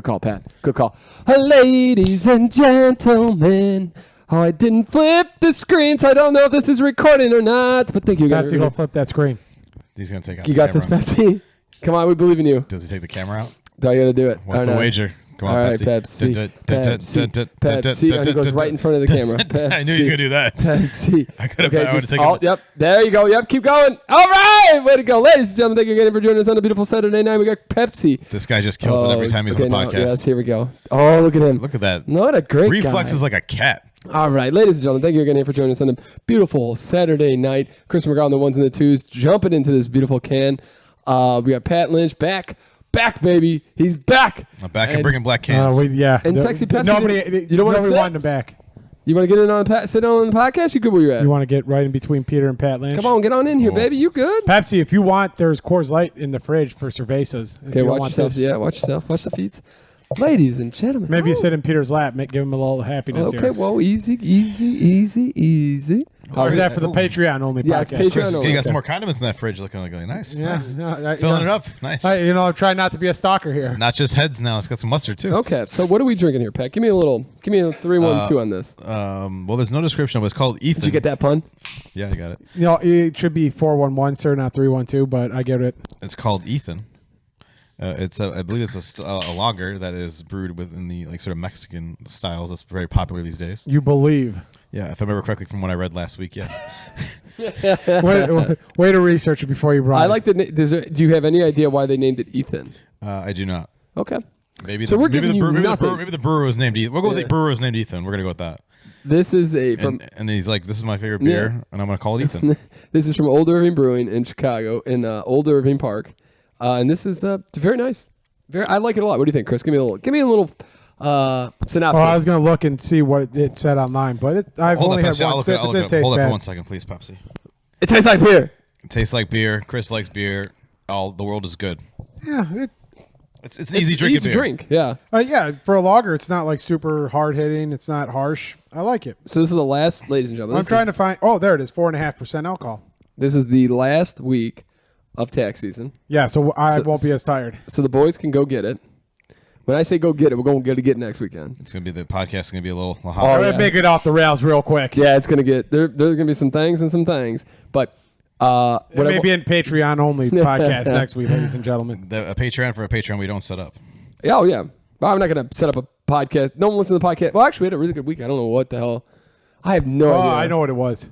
Good call, Pat. Good call. Ladies and gentlemen. Oh, I didn't flip the screen, so I don't know if this is recording or not. But thank you, guys. Pepsi, go flip that screen. He's going to take out You the got this, camera. Pepsi? Come on, we believe in you. Does he take the camera out? Do I got to do it? What's the wager? Come on, All right, Pepsi. Pepsi. And he goes right in front of the camera. Pepsi. I knew he was going to do that. Pepsi. I could have taken Yep. There you go. Yep. Keep going. All right. Way to go. Ladies and gentlemen, thank you again for joining us on a beautiful Saturday night. We got Pepsi. This guy just kills it every time he's on the podcast. Yes, here we go. Oh, look at him. Look at that. What a great Reflexes guy. like a cat. All right, ladies and gentlemen, thank you again here for joining us on a beautiful Saturday night. Chris McGraw on the ones and the twos, jumping into this beautiful can. We got Pat Lynch back, baby. He's back. I'm back and bringing black cans. And Sexy Pepsi. You don't want to want him back. You want to get in on sit on the podcast? You good where you're at? You want to get right in between Peter and Pat Lynch? Come on, get on in here, baby. You good? Pepsi, if you want, there's Coors Light in the fridge for cervezas. Okay, watch yourself. Yeah, watch yourself. Watch the feeds. Ladies and gentlemen. Maybe you sit in Peter's lap, give him a little happiness okay, here. well, easy. Or is that for the Patreon only Yeah, it's podcast? Patreon only. You got some more condiments in that fridge looking like nice. Yeah, Nice. no, Filling it up. Nice. I'm trying not to be a stalker here. Not just heads now. It's got some mustard too. Okay, so what are we drinking here, Pat? Give me a 3-1-2 on this. Well, there's no description. It's called Ethan. Did you get that pun? Yeah, I got it. It should be 411, sir, not 312, but I get it. It's called Ethan. I believe it's a lager that is brewed within the sort of Mexican styles. That's very popular these days. You believe. Yeah, if I remember correctly from what I read last week. Yeah. way to research it before you brought I it. like the. Do you have any idea why they named it Ethan? I do not. Okay. Maybe So we're giving you nothing. Maybe the brewer was named Ethan. We'll go with the brewer was named Ethan. We're gonna go with that. This is And he's like, this is my favorite beer, and I'm gonna call it Ethan. This is from Old Irving Brewing in Chicago, in Old Irving Park, and this is it's very nice. I like it a lot. What do you think, Chris? Give me a little synopsis. I was going to look and see what it said online, but I've only had one sip. It did taste Hold bad. it for 1 second, please, Pepsi. It tastes like beer. It tastes like beer. Chris likes beer. The world is good. Yeah, It's an easy drink. Easy drink. Yeah. yeah. For a lager, it's not like super hard hitting. It's not harsh. I like it. So this is the last, ladies and gentlemen. I'm trying to find. Oh, there it is. 4.5% alcohol. This is the last week of tax season. Yeah, so I won't be as tired. So the boys can go get it. When I say go get it, we're going to get it next weekend. It's gonna be the podcast. Is gonna be a little hot. I'm going to make it off the rails real quick. Yeah, it's going to get there's going to be some things and some things, but Maybe in Patreon only podcast next week, ladies and gentlemen. A Patreon for a Patreon we don't set up. Oh yeah, well, I'm not going to set up a podcast. No one listens to the podcast. Well, actually, we had a really good week. I don't know what the hell. I have no idea. I know what it was.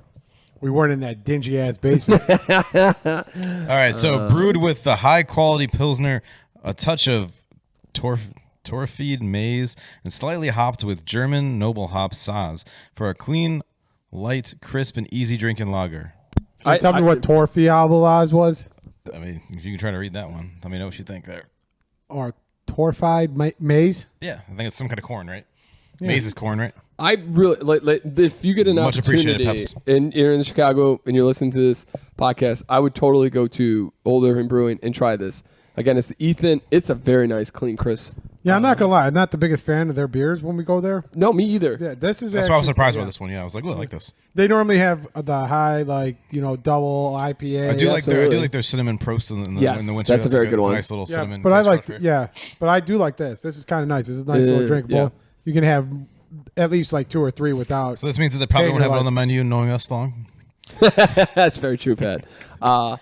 We weren't in that dingy ass basement. All right, so brewed with the high quality Pilsner, a touch of Torfeed maize, and slightly hopped with German noble hop Saaz for a clean, light, crisp, and easy drinking lager. Tell me what Torfiabalaz was? I mean, if you can try to read that one, let me know what you think there. Or Torfied maize? Yeah, I think it's some kind of corn, right? Yeah. Maize is corn, right? I really like if you get an Much appreciated, opportunity Peps. and you're in Chicago and you're listening to this podcast, I would totally go to Old Irving Brewing and try this. Again, it's Ethan. It's a very nice, clean, crisp. Yeah, I'm not gonna lie. I'm not the biggest fan of their beers when we go there. No, me either. Yeah, this is. That's why I was surprised by this one. Yeah, I was like, "Oh, I like this." They normally have the high, double IPA. I do like their cinnamon prost in the winter. That's a very good one. Nice little cinnamon. But I like, but I do like this. This is kind of nice. This is a nice little drinkable. Yeah. You can have at least like 2 or 3 without. So this means that they probably won't have it on the menu, knowing us long. That's very true, Pat. Crap.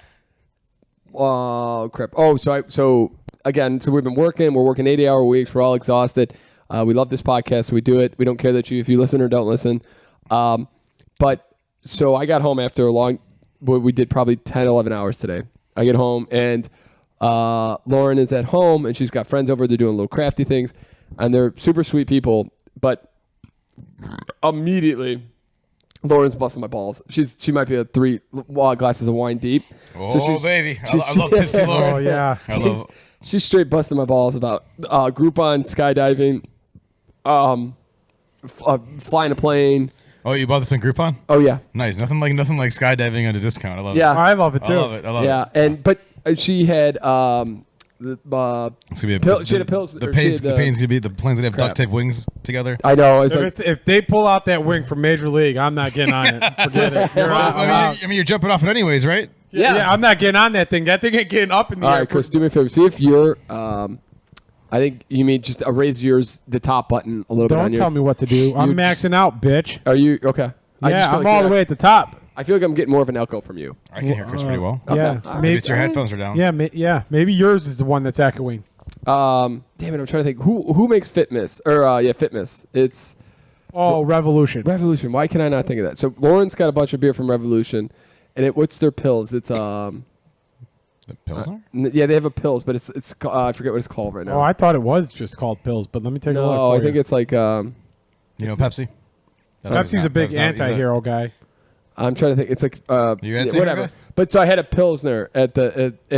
Oh, so again, so we've been working. We're working 80-hour weeks. We're all exhausted. We love this podcast, so we do it. We don't care that if you listen or don't listen. But so I got home after we did probably 10, 11 hours today. I get home and Lauren is at home and she's got friends over. They're doing little crafty things and they're super sweet people. But immediately, Lauren's busting my balls. She might be a 3 glasses of wine deep. Oh, so baby. I love tipsy Lauren. Oh, yeah. She's straight busting my balls about Groupon, skydiving, flying a plane. Oh, you bought this in Groupon? Oh yeah, nice. Nothing like skydiving at a discount. I love it. I love it too. I love it. And but she had it's gonna be she had a pills. The plane's gonna be the planes that have duct tape wings together. I know. If they pull out that wing from Major League, I'm not getting on it. Forget it. You're out. I mean, you're jumping off it anyways, right? Yeah, I'm not getting on that thing. That thing ain't getting up in the air. All right, Chris, do me a favor. See if your I think you mean just erase the top button a little bit on Don't yours. tell me what to do. I'm You're maxing out, bitch. Are you okay? Yeah, I'm all the way at the top. I feel like I'm getting more of an echo from you. I can hear Chris pretty well. Yeah, All right. Maybe it's your headphones are down. Yeah, maybe yours is the one that's echoing. Damn it, I'm trying to think. Who makes Fitmiss? Fitmiss. It's Revolution. Revolution. Why can I not think of that? So Lauren's got a bunch of beer from Revolution, and what's their pills? It's The Pilsner? yeah, they have a pills, but it's I forget what it's called right now. Oh, I thought it was just called pills, but let me take a look. No, I think it's like You know Pepsi? Pepsi's a big anti-hero guy. I'm trying to think. It's like You anti-hero whatever. guy? But so I had a Pilsner and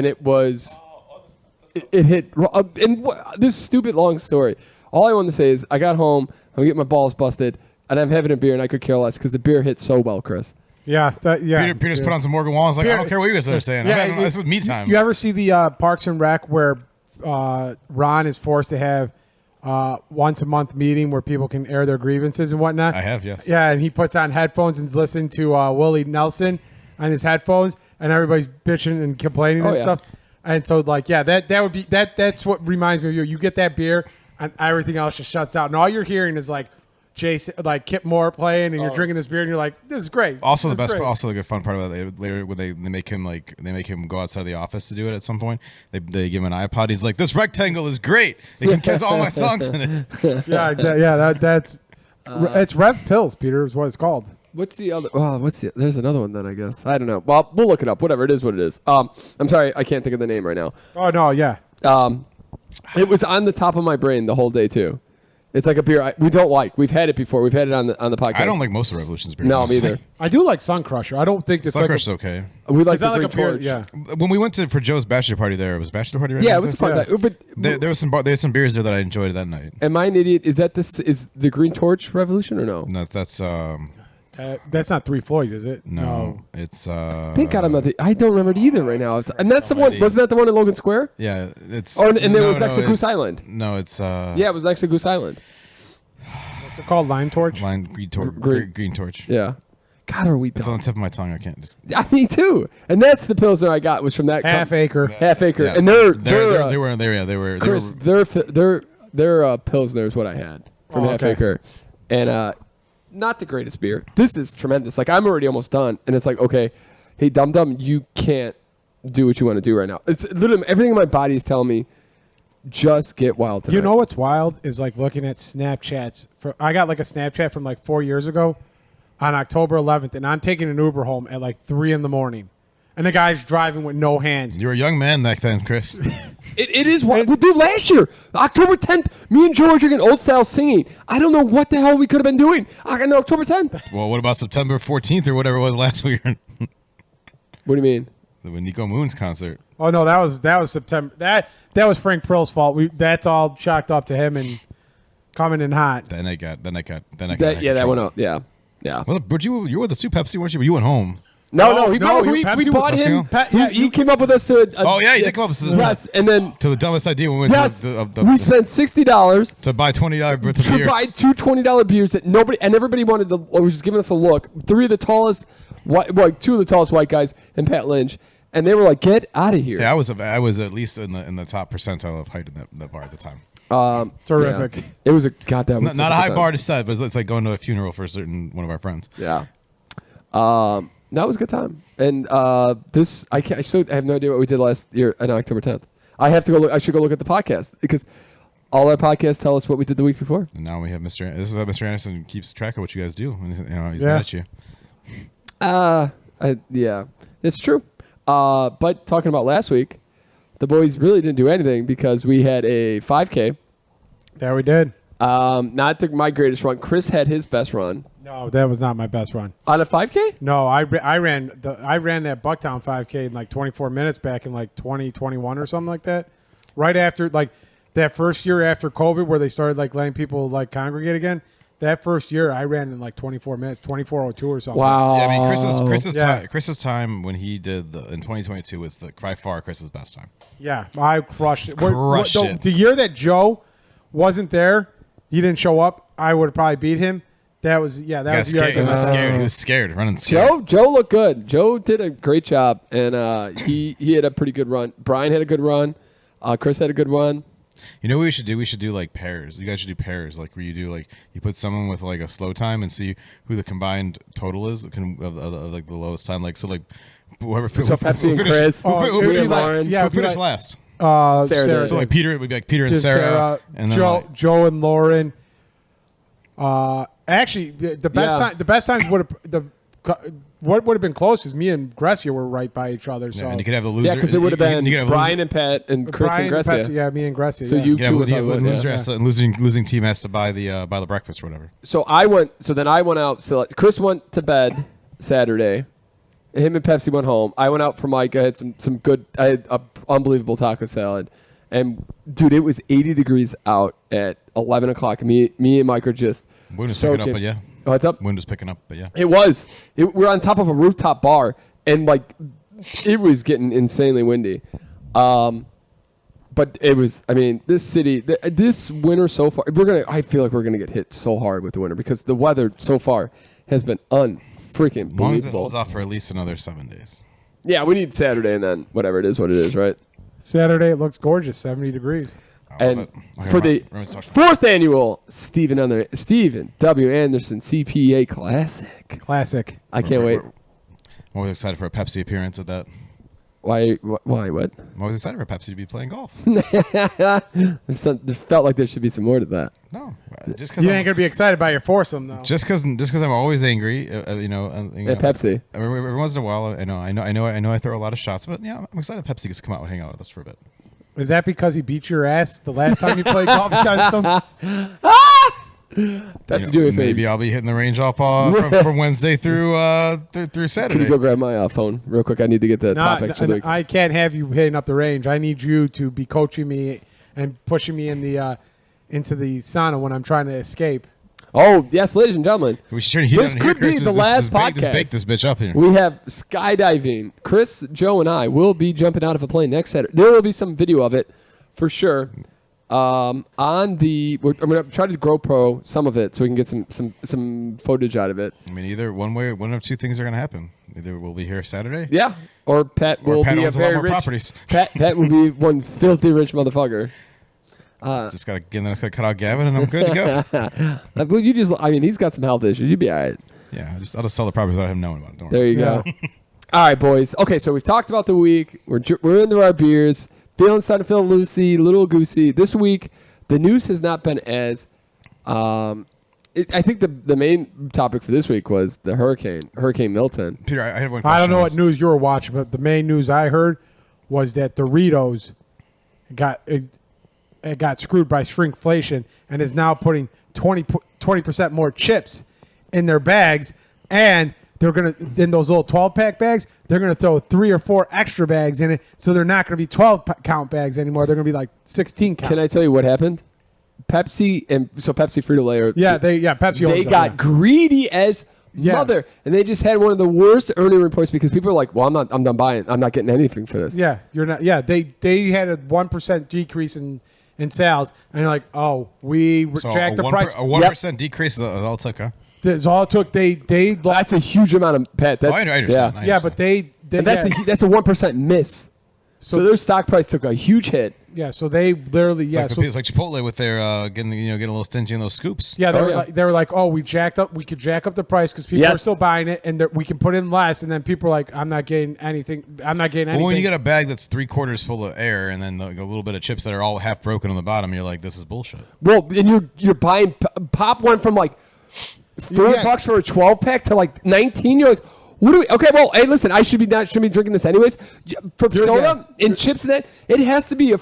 it was it hit this stupid long story. All I want to say is I got home, I'm getting my balls busted, and I'm having a beer, and I could care less because the beer hit so well, Chris. Yeah, Peter just put on some Morgan Wallen. Like, I don't care what you guys are saying. Yeah, This is me time. You ever see the Parks and Rec where Ron is forced to have once a month meeting where people can air their grievances and whatnot? I have, yes. Yeah, and he puts on headphones and is listening to Willie Nelson on his headphones, and everybody's bitching and complaining and yeah. stuff. And so, like, yeah, that would be that's what reminds me of you. You get that beer, and everything else just shuts out, and all you're hearing is like Jason, like Kip Moore playing, and you're drinking this beer, and you're like, this is great. Also, This is great. also the good fun part about it later when they make him go outside the office to do it at some point. They give him an iPod. He's like, this rectangle is great. It can catch all my songs in it. Yeah, exactly. Yeah, that's it's Rev Pills, Peter, is what it's called. What's the other? There's another one then, I guess. I don't know. Well, we'll look it up. Whatever it is, what it is. I'm sorry, I can't think of the name right now. Oh no, yeah. It was on the top of my brain the whole day too. It's like a beer we don't like. We've had it before. We've had it on the podcast. I don't like most of Revolution's beers. No, me honestly. either. I do like Sun Crusher. I don't think it's Sun like Crush's okay. We like is that the like a Green beer? Torch. Yeah. When we went for Joe's bachelor party there, it was bachelor party. Right? Yeah, it was a fun Yeah. time. But There was some beers there that I enjoyed that night. am I an idiot? Is the Green Torch Revolution or no? No, that's That's not Three Floyds, is it? no, it's Thank God I'm not. I don't remember it either right now. And that's the one. ID. Wasn't that the one in Logan Square? yeah, it's. Oh, and it was no, next to Goose it's- Island. No, it's Yeah, it was next to Goose Island. What's it called? Lime Torch? Green Torch. Yeah. God, are we It's on done? the tip of my tongue. I can't just. Yeah, me too. And that's the Pilsner I got was from that Half Acre. Half Acre. Yeah. And they were Chris, their Pilsner is what I had from Half okay. Acre. And not the greatest beer. This is tremendous. Like, I'm already almost done. And it's like, okay, hey, Dum Dum, you can't do what you want to do right now. It's literally everything in my body is telling me, just get wild tonight. You know what's wild is like looking at Snapchats. I got like a Snapchat from like 4 years ago on October 11th, and I'm taking an Uber home at like 3 in the morning. And the guy's driving with no hands. You were a young man back then, Chris. It is wild. Well, dude, last year, October 10th, me and George are getting old style singing. I don't know what the hell we could have been doing on October 10th. Well, what about September 14th or whatever it was last week? What do you mean? The Nico Moon's concert. Oh no, that was September. That was Frank Prill's fault. That's all chalked up to him and coming in hot. Then I got. That went out. Yeah. Yeah. Well, but you were the two Pepsi, weren't you? But you went home. No, we Pepsi bought was- him. Pepsi He came up with us to. Oh, yeah, he did come up with us. Yes, and then To the dumbest idea when we went yes, to we spent $60 to buy $20 worth of to beer. buy two $20 beers that everybody wanted. Was just giving us a look. Two of the tallest white guys and Pat Lynch, and they were like, "Get out of here." Yeah, I was at least in the top percentile of height in that bar at the time. Terrific. Yeah. It was a goddamn. Not a high bar to set, but it's like going to a funeral for one of our friends. Yeah. That was a good time. And this, I still have no idea what we did last year on October 10th. I have to go look. I should go look at the podcast because all our podcasts tell us what we did the week before. And now we have Mr. This is how Mr. Anderson keeps track of what you guys do. He's Yeah. mad at you. Yeah, it's true. But talking about last week, the boys really didn't do anything because we had a 5K. There we did. Not my greatest run. Chris had his best run No, that was not my best run. on a 5K. No, I ran that Bucktown 5K in like 24 minutes back in like 2021 or something like that. Right after like that first year after COVID where they started like letting people like congregate again. That first year I ran in like 24 minutes, 24:02 or something. Wow. Yeah, I mean Yeah. Chris's time when he did in 2022 was by far Chris's best time. Yeah, I crushed it. Crushed it. The year that Joe wasn't there, he didn't show up. I would have probably beat him. That was the year. I He got was my- scared. He was scared, running scared. Joe looked good. Joe did a great job, and he had a pretty good run. Brian had a good run. Chris had a good run. You know what we should do? We should do like pairs. You guys should do pairs, like where you do like you put someone with like a slow time and see who the combined total is of like the lowest time. Like so, like whoever. So Pepsi and Chris, who me and Lauren. who finished last? Sarah. So like Peter, it would be like Peter and Sarah, and then Joe and Lauren. Actually, the best times what would have been close is me and Grecia were right by each other. So and you could have the loser. Yeah, because it would have been Brian and Pat and Chris Brian and Grecia. Pepsi, yeah, me and Grecia. So yeah. you Yeah, two losing team has to buy the breakfast or whatever. So then I went out. So Chris went to bed Saturday. Him and Pepsi went home. I went out for Mike. I had some good. I had a unbelievable taco salad, and dude, it was 80 degrees out at 11 o'clock. Me and Mike are just Wind was soaking. picking up, but yeah. Oh, what's up? Wind was picking up, but yeah. It was. We're on top of a rooftop bar, and like it was getting insanely windy. But it was. I mean, this city, this winter so far, I feel like we're gonna get hit so hard with the winter because the weather so far has been freaking As long as it believable. holds off for at least another 7 days. Yeah, we need Saturday and then whatever it is, what it is, right? Saturday, it looks gorgeous, 70 degrees. And for the fourth annual Stephen W. Anderson CPA Classic. I can't wait. I'm always excited for a Pepsi appearance at that. Why? What? I'm always excited for Pepsi to be playing golf. There felt like there should be some more to that. No, just because You ain't gonna be excited by your foursome though. Just because I'm always angry, Pepsi. Every once in a while, I know I throw a lot of shots, but yeah, I'm excited Pepsi gets to come out and hang out with us for a bit. Is that because he beat your ass the last time you played golf against him? Pepsi, do me a favor. Maybe I'll be hitting the range off from Wednesday through Saturday. Can you go grab my phone real quick? I need to get the topics for the week. I can't have you hitting up the range. I need you to be coaching me and pushing me in the into the sauna when I'm trying to escape. Oh, yes, ladies and gentlemen. We should turn the heat This on here, could be Chris. the last podcast. Let's bake this bitch up here. We have skydiving. Chris, Joe, and I will be jumping out of a plane next Saturday. There will be some video of it for sure. I'm going to try to GoPro some of it so we can get some footage out of it. I mean, either one of two things are going to happen. Either we'll be here Saturday. Yeah, or Pat will be a very rich. Properties. Pat will be one filthy rich motherfucker. Just gotta cut out Gavin and I'm good to go. He's got some health issues. You'd be all right. Yeah, I'll just sell the properties without him knowing about it. Don't There worry. you go. All right, boys. Okay, so we've talked about the week. We're into our beers. Starting to feel loosey, little goosey. This week, the news has not been as. I think the main topic for this week was the Hurricane Milton. Peter, I have one question. I don't know what news you were watching, but the main news I heard was that Doritos got screwed by shrinkflation and is now putting 20% more chips in their bags, and they're going to, in those little 12-pack bags, they're going to throw 3 or 4 extra bags in it, so they're not going to be 12-count bags anymore. They're going to be like 16-count. Can I tell you what happened? Pepsi Frito-Lay Pepsi got greedy as mother, and they just had one of the worst earning reports because people are like, "Well, I'm done buying. I'm not getting anything for this." Yeah, you're not. Yeah, they had a 1% decrease in sales, and you're like, "Oh, we jacked the price." A 1% decrease is all it took, huh? That's all it took. They That's a huge amount of pet. That's, I understand. I yeah, but that's a 1% miss. So their stock price took a huge hit. Yeah, so they literally it's like Chipotle with their getting a little stingy in those scoops. Yeah, they were like, oh, we could jack up the price because people are still buying it, and we can put in less, and then people are like, I'm not getting anything. Well, when you get a bag that's 3/4 full of air, and then like a little bit of chips that are all half broken on the bottom, you're like, this is bullshit. Well, and you're buying pop one from like $4 for a 12-pack to like 19. You're like, what do we? Okay, well, hey, listen, I shouldn't be drinking this anyways. For soda and chips and that, it has to be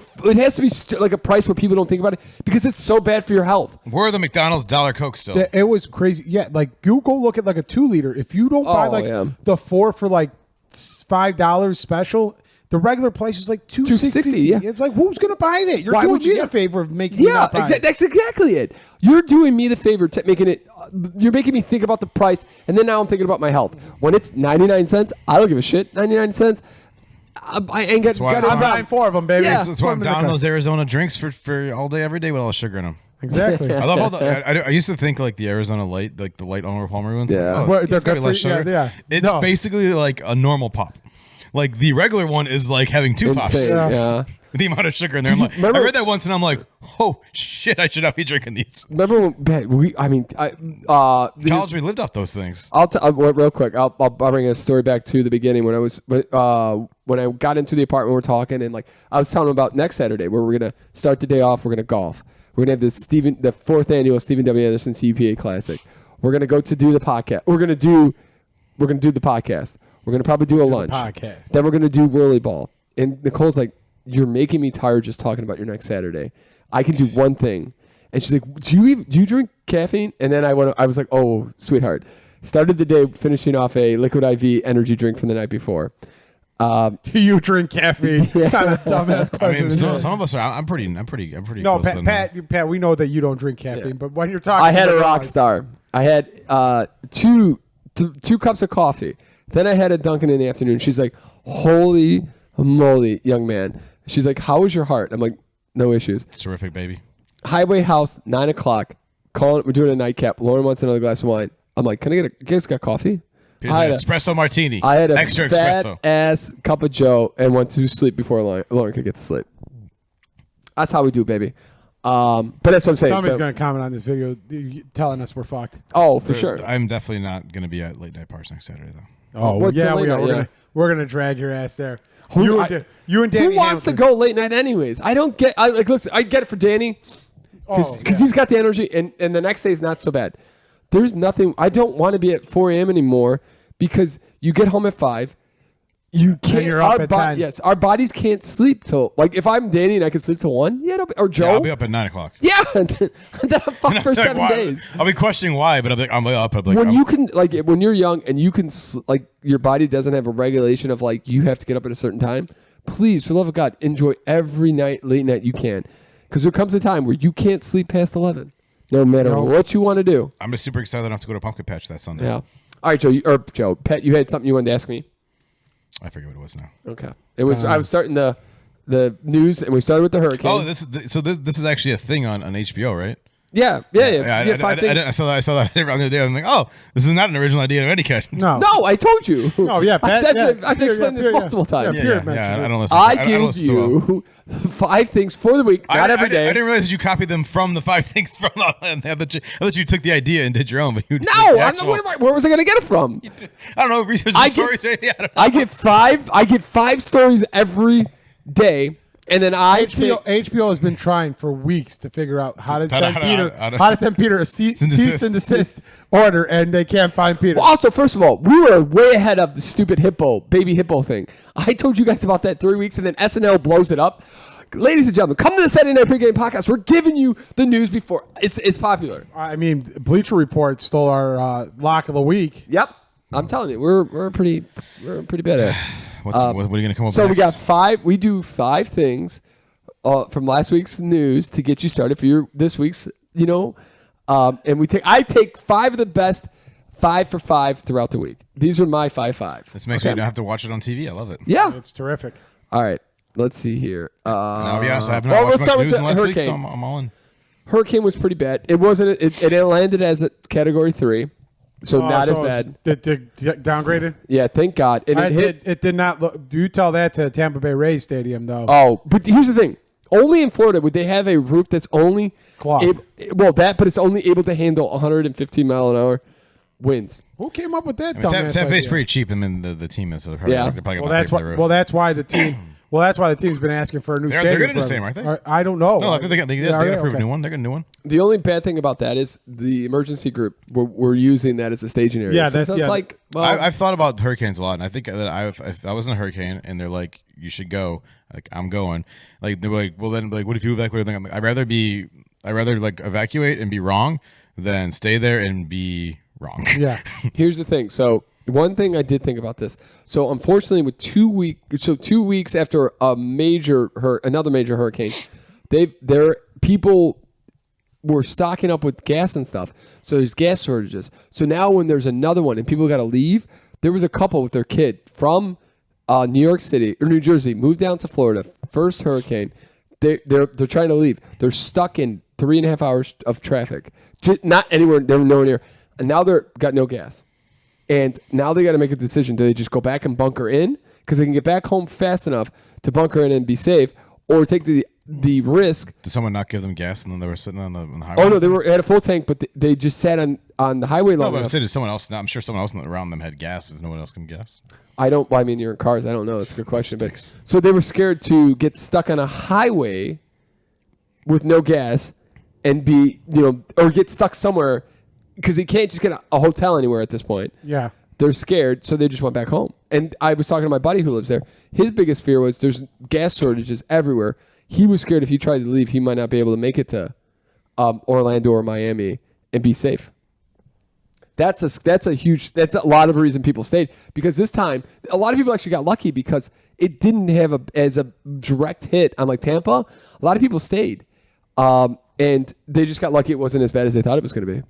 like a price where people don't think about it because it's so bad for your health. Where are the McDonald's $1 Coke still? It was crazy. Yeah, like you go look at like a 2-liter. If you don't buy the 4 for like $5 special, the regular price is like $2.60. Yeah. It's like, who's gonna buy that? You're doing me the favor of making me not buy it. That's exactly it. You're doing me the favor making it. You're making me think about the price, and then now I'm thinking about my health. When it's 99 cents, I don't give a shit. 99 cents. I ain't got. I'm buying 4 of them, baby. Yeah. That's why I'm down those Arizona drinks for all day, every day with all the sugar in them. Exactly. I love all the. I used to think like the Arizona Light, like the light Arnold Palmer ones. Yeah. It's got less sugar. Yeah. It's basically like a normal pop. like the regular one is like having 2 pops. Insane. Yeah. The amount of sugar in there. I'm like, I read that once and I'm like, oh shit, I should not be drinking these. Remember when College, we lived off those things. Real quick. I'll bring a story back to the beginning when I got into the apartment. We're talking and like I was telling him about next Saturday where we're gonna start the day off. We're gonna golf. We're gonna have the 4th annual Stephen W. Anderson CPA Classic. We're gonna go to do the podcast. We're gonna do the podcast. We're gonna probably do a lunch. Podcast. Then we're gonna do whirly ball. And Nicole's like, "You're making me tired just talking about your next Saturday. I can do one thing." And she's like, "Do you drink caffeine?" And then I was like, "Oh, sweetheart." Started the day finishing off a liquid IV energy drink from the night before. Do you drink caffeine? Kind of dumbass question. I mean, some of us are. I'm pretty. No, close Pat, we know that you don't drink caffeine, but when you're talking, I had a about rock star. I had two cups of coffee. Then I had a Dunkin' in the afternoon. She's like, "Holy moly, young man." She's like, "How is your heart?" I'm like, "No issues." It's terrific, baby. Highway House, 9:00. We're doing a nightcap. Lauren wants another glass of wine. I'm like, "Can I get you guys got coffee?" Espresso martini. I had a extra fat espresso ass cup of Joe and went to sleep before Lauren could get to sleep. That's how we do, baby. But that's what I'm saying. Somebody's going to comment on this video telling us we're fucked. Oh, for sure. I'm definitely not going to be at late night parties next Saturday though. Oh, What's yeah, the late we are. night? We're gonna drag your ass there. Who- You I- and Danny. Who wants to go late night anyways? I don't get. Listen. I get it for Danny because he's got the energy, and the next day is not so bad. There's nothing. I don't want to be at 4 a.m. anymore because you get home at 5. You can't. you're up at 10. Yes, our bodies can't sleep till like if I'm Danny and I can sleep till 1. Yeah, or Joe. Yeah, I'll be up at 9:00. Yeah, and then I'm fucked for 7 Why? days. I'll be questioning why, but I'm up. I'm like, When you can, like, when you're young and you can, like, your body doesn't have a regulation of, like, you have to get up at a certain time, please, for the love of God, enjoy every night, late night you can. Because there comes a time where you can't sleep past 11, no matter what you want to do. I'm just super excited enough to go to Pumpkin Patch that Sunday. Yeah. All right, Joe, Pat, you had something you wanted to ask me? I forget what it was now. Okay. It was, I was starting the news, and we started with the hurricane. Oh, this is actually a thing on HBO, right? Yeah. I saw that the other day. I'm like, oh, this is not an original idea of any kind. No. No, I told you. Oh, yeah. Pat, I've explained this multiple times. Yeah, I don't listen. I don't gave listen to you 5 things for the week, not every day. I didn't realize that you copied them from the 5 things from the. I thought you took the idea and did your own, but you No, I'm not, where was I going to get it from? I don't know. Research the stories. I get 5 stories every day, and then HBO has been trying for weeks to figure out how to send Peter a cease and desist order, and they can't find Peter. Well, also, first of all, we were way ahead of the stupid baby hippo thing. I told you guys about that 3 weeks, and then SNL blows it up. Ladies and gentlemen, come to the Saturday Night Pregame Podcast. We're giving you the news before it's popular. I mean, Bleacher Report stole our lock of the week. Yep, I'm telling you, we're pretty badass. What are you going to come up with? So next? we got 5. We do 5 things from last week's news to get you started for this week's. And I take 5 of the best 5 for 5 throughout the week. These are my 5. This makes me not have to watch it on TV. I love it. Yeah, It's terrific. All right, let's see here. I'll be honest, I haven't watched much news in the last week, so I'm all in. Hurricane was pretty bad. It wasn't. It landed as a Category 3. So not as bad. Downgraded? Yeah, thank God. And it did not look. You tell that to Tampa Bay Rays Stadium, though. Oh, but here's the thing. Only in Florida would they have a roof that's only cloth. But it's only able to handle 115 mile an hour winds. Who came up with that? Tampa Bay's pretty cheap. I mean, the team is. So they're probably that's why the team. Well, that's why the team's been asking for a new stadium. They're going to do the same, aren't they? I don't know. No, I think they did approve a new one. They're going to do one. The only bad thing about that is the emergency group. We're using that as a staging area. Yeah, so it's like. Well, I've thought about hurricanes a lot, and I think that if I was in a hurricane and they're like, you should go, like I'm going. Like they're like, well then, like what if you evacuate? I'm like, I'd rather like evacuate and be wrong than stay there and be wrong. Yeah. Here's the thing. So. One thing I did think about this. So unfortunately, with 2 weeks after another major hurricane, people were stocking up with gas and stuff. So there's gas shortages. So now when there's another one and people got to leave, there was a couple with their kid from New York City or New Jersey, moved down to Florida. First hurricane, they're trying to leave. They're stuck in 3.5 hours of traffic. Not anywhere. They were nowhere near. And now they're got no gas. And now they got to make a decision. Do they just go back and bunker in? because they can get back home fast enough to bunker in and be safe, or take the risk. Did someone not give them gas and then they were sitting on the highway? Oh no, they had a full tank, but they just sat on the highway long No, but I'm enough. saying someone else. I'm sure someone else around them had gas. Does no one else can guess? Well, I mean, you're in cars. I don't know. That's a good question. But so they were scared to get stuck on a highway with no gas and be, or get stuck somewhere because they can't just get a hotel anywhere at this point. Yeah. They're scared, so they just went back home. And I was talking to my buddy who lives there. His biggest fear was there's gas shortages everywhere. He was scared if he tried to leave, he might not be able to make it to Orlando or Miami and be safe. That's a lot of the reason people stayed, because this time a lot of people actually got lucky because it didn't have as a direct hit on like Tampa. A lot of people stayed, and they just got lucky. It wasn't as bad as they thought it was going to be.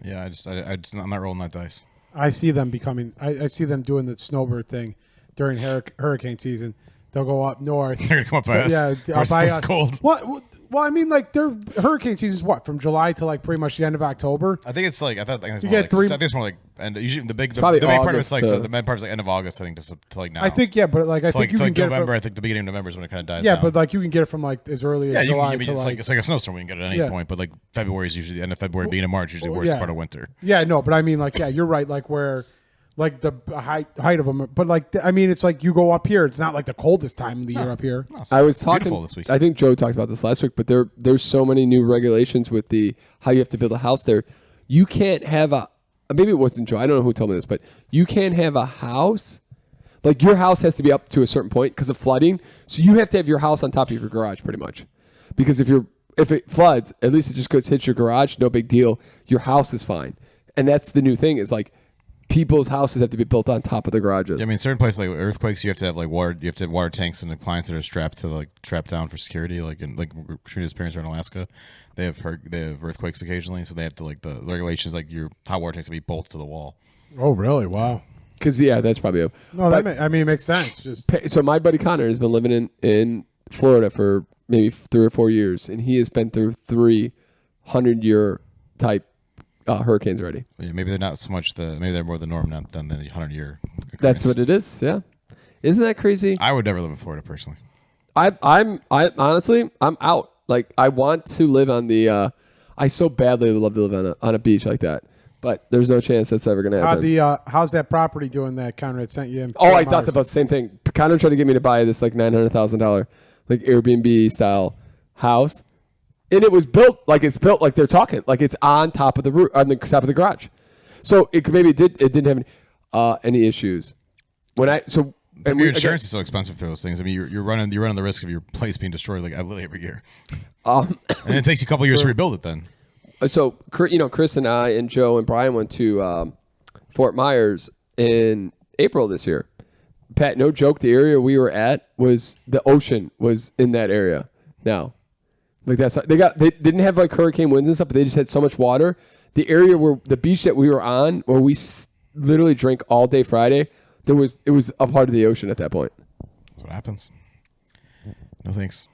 Yeah, I'm not rolling that dice. I see them becoming. I see them doing the snowbird thing during hurricane season. They'll go up north. They're gonna come up by us. Yeah, it's cold. What? Well, I mean, like their hurricane season's what, from July to like pretty much the end of October. I think it's like it's You more get like, three- I think it's more like, and usually the big probably part of it's August like to- so the main part is like end of August. I think to like now. I think but like I to think like, you to can like get November. it I think the beginning of November is when it kind of dies. from, yeah, down. but like you can get it from like as early as July to it's like a snowstorm. We can get it at any point, but like February is usually the end of February, beginning of March usually the worst part of winter. Yeah, no, but I mean, like, yeah, you're right. Like where, like the height of them, but like, I mean, it's like you go up here. It's not like the coldest time of the year up here. No, I was it's beautiful talking. this week. I think Joe talked about this last week, but there's so many new regulations with how you have to build a house there. You can't have maybe it wasn't Joe. I don't know who told me this, but you can't have a house. Like your house has to be up to a certain point because of flooding. So you have to have your house on top of your garage, pretty much, because if it floods, at least it just hits your garage. No big deal. Your house is fine, and that's the new thing. Is like, people's houses have to be built on top of the garages. Yeah, I mean, certain places like earthquakes, you have to have like water. You have to have water tanks and the clients that are strapped down for security. Like Trina's parents are in Alaska, they have earthquakes occasionally, so they have to like the regulations like your hot water tanks to be bolted to the wall. Oh, really? Wow. Because that's probably it. No, I mean, it makes sense. Just So my buddy Connor has been living in Florida for maybe 3 or 4 years, and he has been through 300-year type hurricanes already. Yeah, maybe they're not so much maybe they're more the norm than the 100-year. That's what it is. Yeah, isn't that crazy? I would never live in Florida personally. I'm honestly I'm out. Like I want to live on the. I so badly would love to live on a beach like that, but there's no chance that's ever gonna happen. how's that property doing that Connor had sent you in? I thought about the same thing. Connor tried to get me to buy this like $900,000 like Airbnb style house. And it was built like they're talking, like it's on top of the roof, on the top of the garage. So it didn't have any issues. And your insurance is so expensive for those things. I mean, you're running the risk of your place being destroyed like literally every year. And it takes you a couple years to rebuild it then. So Chris and I and Joe and Brian went to Fort Myers in April this year. Pat, no joke, the area we were at was the ocean was in that area now. Like they didn't have like hurricane winds and stuff, but they just had so much water. The area where the beach that we were on, where we literally drank all day Friday, it was a part of the ocean at that point. That's what happens. No thanks.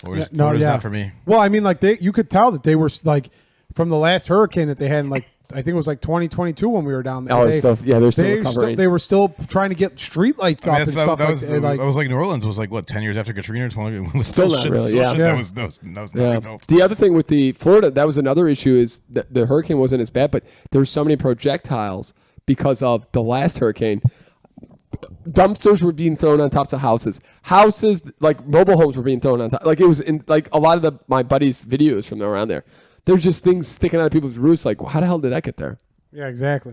Florida's yeah. not for me. Well, I mean, like you could tell that they were like from the last hurricane that they had in like I think it was like 2022 when we were down there. They're still recovering. They were still trying to get street lights up and stuff. That was like New Orleans was like what 10 years after Katrina. 20 was still not really. Yeah. That was not rebuilt. The other thing with the Florida, that was another issue is that the hurricane wasn't as bad, but there were so many projectiles because of the last hurricane. Dumpsters were being thrown on tops of houses. Houses, like mobile homes, were being thrown on top. Like it was in like a lot of my buddies' videos from around there. There's just things sticking out of people's roofs. Like, how the hell did that get there? Yeah, exactly.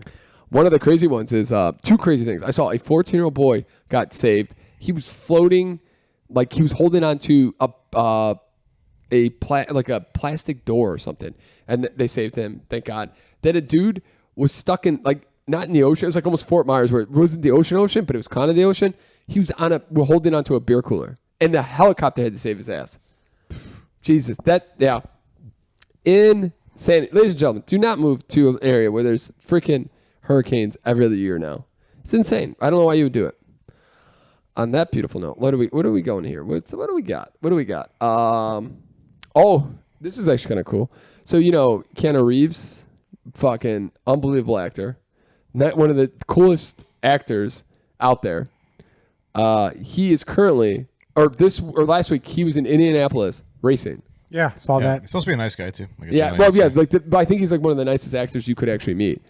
One of the crazy ones is two crazy things. I saw a 14-year-old boy got saved. He was floating, like he was holding onto a plastic door or something, and they saved him. Thank God. Then a dude was stuck in like not in the ocean. It was like almost Fort Myers, where it wasn't the ocean, but it was kind of the ocean. He was holding onto a beer cooler, and the helicopter had to save his ass. Jesus, insane. Ladies and gentlemen, do not move to an area where there's freaking hurricanes every other year now. It's insane. I don't know why you would do it. On that beautiful note, what are we going here? What do we got? This is actually kind of cool. So Keanu Reeves, fucking unbelievable actor, not one of the coolest actors out there. He is currently, or last week, he was in Indianapolis racing. Yeah, saw that. He's supposed to be a nice guy too. Like Yeah, well, yeah, but I think he's like one of the nicest actors you could actually meet.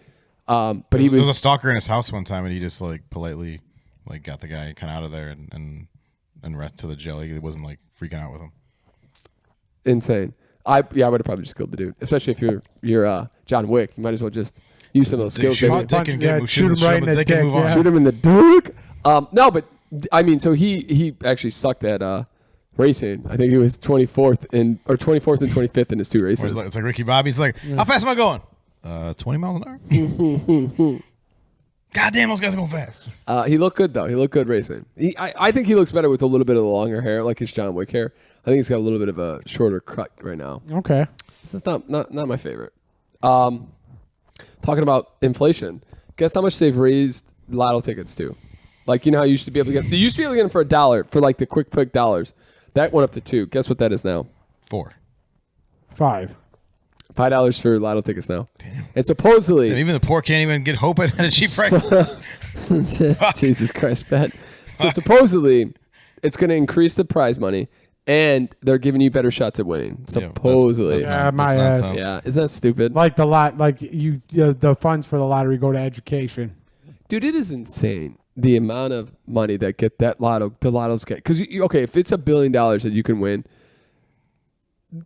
But there was a stalker in his house one time, and he just like politely like got the guy kind of out of there and rest to the jail. He wasn't like freaking out with him. Insane. I would have probably just killed the dude, especially if you're John Wick. You might as well just use some of those skills. Shoot him right in the dick. Yeah. Shoot him in the dick. No, but I mean, so he actually sucked at racing. I think he was 24th and 25th in his 2 races. It's like Ricky Bobby's like, how fast am I going? 20 miles an hour. God damn, those guys are going fast. He looked good though. He looked good racing. I think he looks better with a little bit of the longer hair, like his John Wick hair. I think he's got a little bit of a shorter cut right now. Okay. This is not my favorite. Talking about inflation, guess how much they've raised lotto tickets to? Like, you know how you used to be able to get them for $1 for like the quick pick dollars. That went up to $2. Guess what that is now? $4. $5 for lotto tickets now. Damn. And supposedly, even the poor can't even get hope at a cheap price. Jesus Christ, Pat. So supposedly, it's going to increase the prize money, and they're giving you better shots at winning. Supposedly, my ass. Yeah, isn't that stupid? Like the funds for the lottery go to education. Dude, it is insane the amount of money that the lottos get. Because if it's $1 billion that you can win,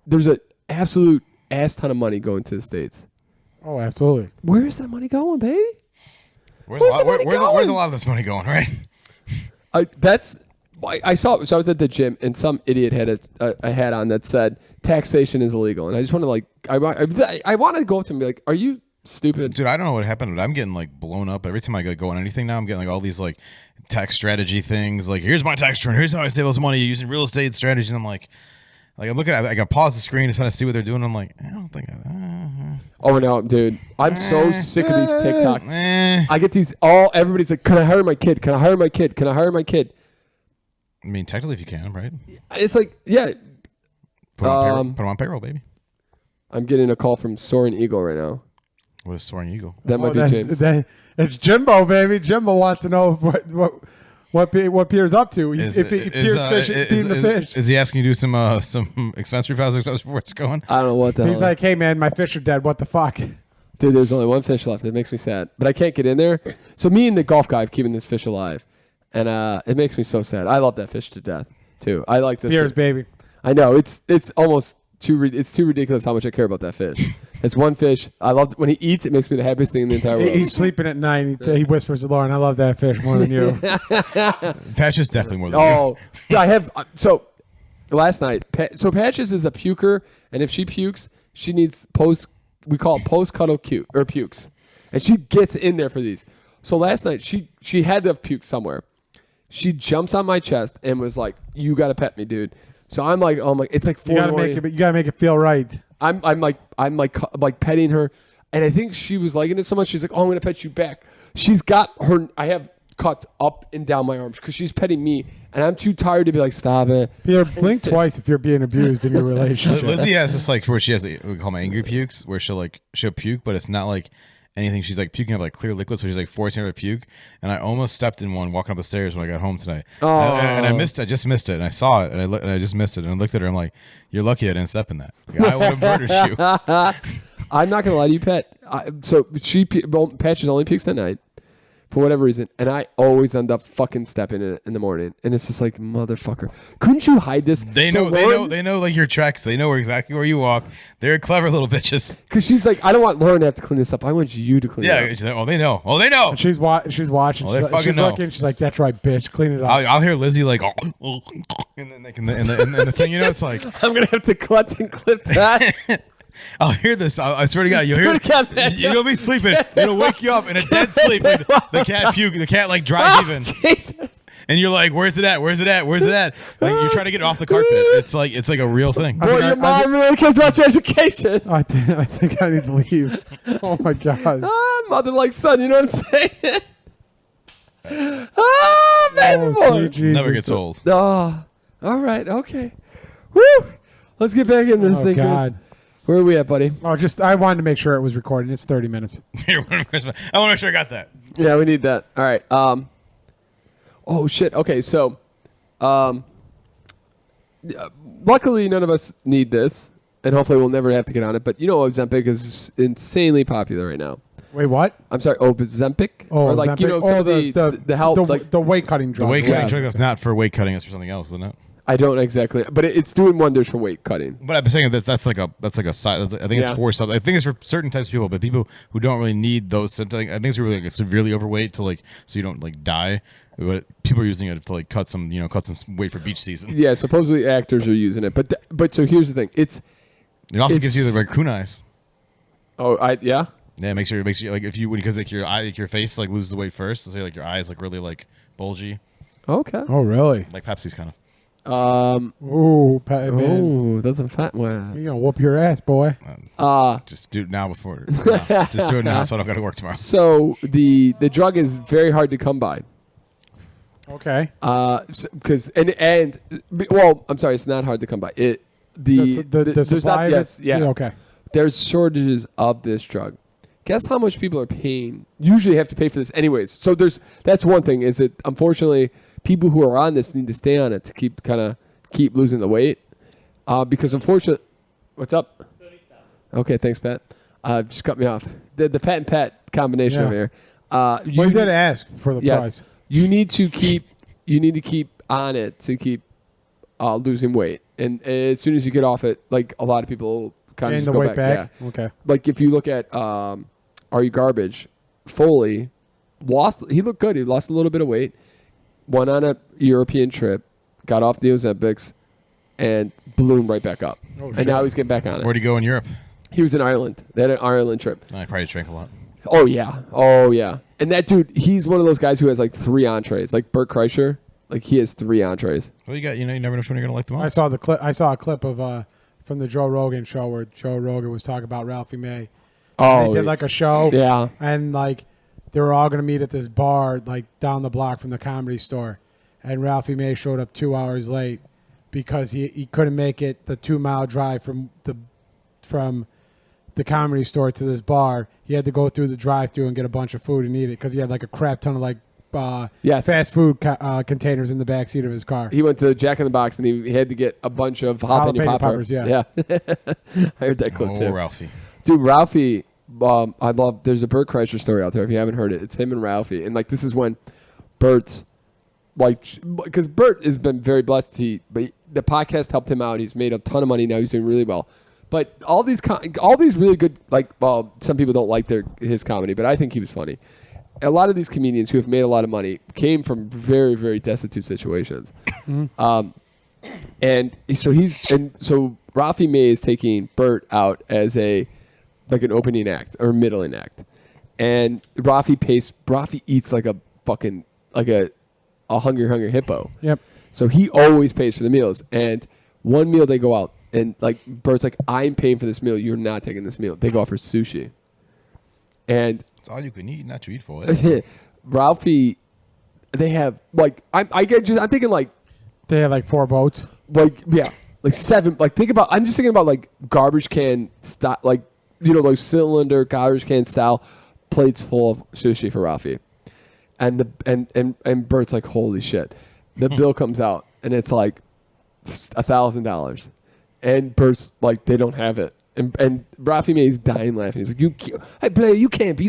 there's an absolute ass ton of money going to the States. Oh, absolutely. Where is that money going, baby? Where's a lot of this money going, right? I saw. So I was at the gym, and some idiot had a hat on that said taxation is illegal, and I just want to like, I want to go up to him and be like, "Are you stupid?" Dude, I don't know what happened, but I'm getting like blown up every time I go on anything now. I'm getting like all these like tax strategy things. Like, here's my tax return. Here's how I save this money using real estate strategy. And I'm like I'm looking at it, I got to pause the screen to kind of see what they're doing. I'm like, I don't think Oh no, dude. I'm so sick of these TikTok. I get these everybody's like, "Can I hire my kid? Can I hire my kid? Can I hire my kid?" I mean, technically if you can, right? It's like, yeah. Put them on payroll, baby. I'm getting a call from Soaring Eagle right now. What is Soaring Eagle? That might be James. It's Jimbo, baby. Jimbo wants to know what Pierre's up to. Pierre's feeding the fish. Is he asking you to do some expense reports before it's going? I don't know what the hell. He's like, "Hey man, my fish are dead. What the fuck?" Dude, there's only one fish left. It makes me sad, but I can't get in there. So me and the golf guy have keeping this fish alive, and it makes me so sad. I love that fish to death too. I like this. Pierre's baby. I know it's almost too ridiculous how much I care about that fish. It's one fish. I love when he eats. It makes me the happiest thing in the entire world. He's sleeping at night. He whispers to Lauren, "I love that fish more than you." Patches definitely more than you. Oh, I have. So last night, Patches is a puker, and if she pukes, she needs we call it post-cuddle pukes, and she gets in there for these. So last night, she had to have puked somewhere. She jumps on my chest and was like, "You gotta pet me, dude." So I'm like, it's like 4 you gotta make it feel right. I'm like petting her, and I think she was liking it so much. She's like, "Oh, I'm gonna pet you back." She's got her. I have cuts up and down my arms because she's petting me, and I'm too tired to be like, "Stop it." Pierre, blink twice if you're being abused in your relationship. Lizzie has this like where she has we call them angry pukes, where she'll puke, but it's not like anything. She's like puking up like clear liquid, so she's like forcing her to puke. And I almost stepped in one walking up the stairs when I got home today. And I missed it. I just missed it. And I saw it, and I just missed it. And I looked at her. I'm like, "You're lucky I didn't step in that. Like, I would have murdered you." I'm not gonna lie to you, Pat. So Patches only pukes at night for whatever reason, and I always end up fucking stepping in it in the morning. And it's just like, motherfucker, couldn't you hide this? They know like your tracks. They know exactly where you walk. They're clever little bitches. Because she's like, "I don't want Lauren to have to clean this up. I want you to clean it up." Yeah. Oh, they know. Oh, they know. And she's watching. She's looking. She's like, "That's right, bitch. Clean it up." I'll hear Lizzie like, "Oh," and then the thing, it's like, I'm gonna have to cut and clip that. I'll hear this. I swear to God, you'll hear. You'll be sleeping. It'll wake you up in a dead sleep. The cat puke. The cat like dries even. Jesus. And you're like, "Where's it at? Where's it at? Where's it at?" Like you're trying to get it off the carpet. It's like a real thing. Boy, your mom really cares about your education. I think I need to leave. Oh my God. Mother like son. You know what I'm saying? Baby boy. Never gets old. All right. Okay. Woo. Let's get back into this thing, God. Chris. Where are we at, buddy? I wanted to make sure it was recording. It's 30 minutes. I want to make sure I got that. Yeah, we need that. All right. Oh shit. Okay, so, luckily none of us need this, and hopefully we'll never have to get on it. But you know, Ozempic is insanely popular right now. Wait, what? I'm sorry, Ozempic? Oh, or like you know, Ozempic? some of the health the weight cutting drug. The weight cutting Yeah. drug is not for weight cutting; it's for something else, isn't it? I don't exactly, but it's doing wonders for weight cutting. But I'm saying that's like a side. I think it's Yeah. for something. I think it's for certain types of people, but people who don't really need those symptoms. I think it's really like severely overweight to like so you don't like die. But people are using it to like cut some weight for beach season. Yeah, supposedly actors are using it, but so here's the thing: it also gives you the raccoon eyes. Yeah. Yeah, it makes you like because like your face like loses the weight first, so like your eyes like really like bulgy, Okay. Oh, really? like Pepsi's kind of. Ooh, man. Oh, doesn't fat well. You gonna whoop your ass, boy. Just do it now before. Just do it now, so I don't got to work tomorrow. So the drug is very hard to come by. Okay. Because well, I'm sorry, it's not hard to come by. There's supply not, of yes, it? yeah. Okay. There's shortages of this drug. Guess how much people are paying? Usually have to pay for this anyways. So that's one thing. Is that unfortunately people who are on this need to stay on it to keep losing the weight. Because unfortunately, what's up? Okay, thanks, Pat. Just cut me off. The Pat and Pat combination Yeah. over here. You did ask for the Yes. price. You need to keep on it to keep losing weight, and as soon as you get off it, like a lot of people kind of Gain just the go weight back. back. Yeah. Okay. Like if you look at Are You Garbage, Foley lost. He looked good. He lost a little bit of weight. Went on a European trip, got off the Ozempics, and ballooned right back up. Oh, and shit. now he's getting back on it. Where'd he go in Europe? He was in Ireland. They had an Ireland trip. I probably drank a lot. Oh yeah. And that dude, he's one of those guys who has like 3 entrees, like Bert Kreischer. Like he has 3 entrees. Well, you never know which one you're gonna like the most. I saw the clip. I saw a clip of from the Joe Rogan show where Joe Rogan was talking about Ralphie May. Oh, They did like a show. yeah. And like they were all gonna meet at this bar like down the block from the Comedy Store, and Ralphie May showed up 2 hours late because he couldn't make it the 2-mile drive from the Comedy Store to this bar. He had to go through the drive-thru and get a bunch of food and eat it because he had like a crap ton of like Yes. fast food containers in the back seat of his car. He went to Jack in the Box and he had to get a bunch of jalapeno Jalapeno poppers. poppers, yeah. I heard that clip too. Ralphie. Dude, Ralphie, I love, there's a Bert Kreischer story out there if you haven't heard it. It's him and Ralphie. And like this is when Bert's like, because Bert has been very blessed. But the podcast helped him out. He's made a ton of money now. He's doing really well. But all these really good, like, well, some people don't like his comedy, but I think he was funny. A lot of these comedians who have made a lot of money came from very, very destitute situations. And so Ralphie May is taking Bert out as an opening act or middling act. And Ralphie eats like a fucking, like a hungry hippo. Yep. So he always pays for the meals. And one meal they go out and like Bert's like, I'm paying for this meal. You're not taking this meal. They go out for sushi. And It's all you can eat, not to eat for it. Ralphie, they have like I'm thinking like They had like 4 boats. like 7 like I'm just thinking about like garbage can style, like those cylinder garbage can style plates full of sushi for Ralphie, and Bert's like, holy shit, the bill comes out and it's like $1,000, and Bert's like, they don't have it. And Ralphie May's dying laughing. He's like, hey Blair, you can't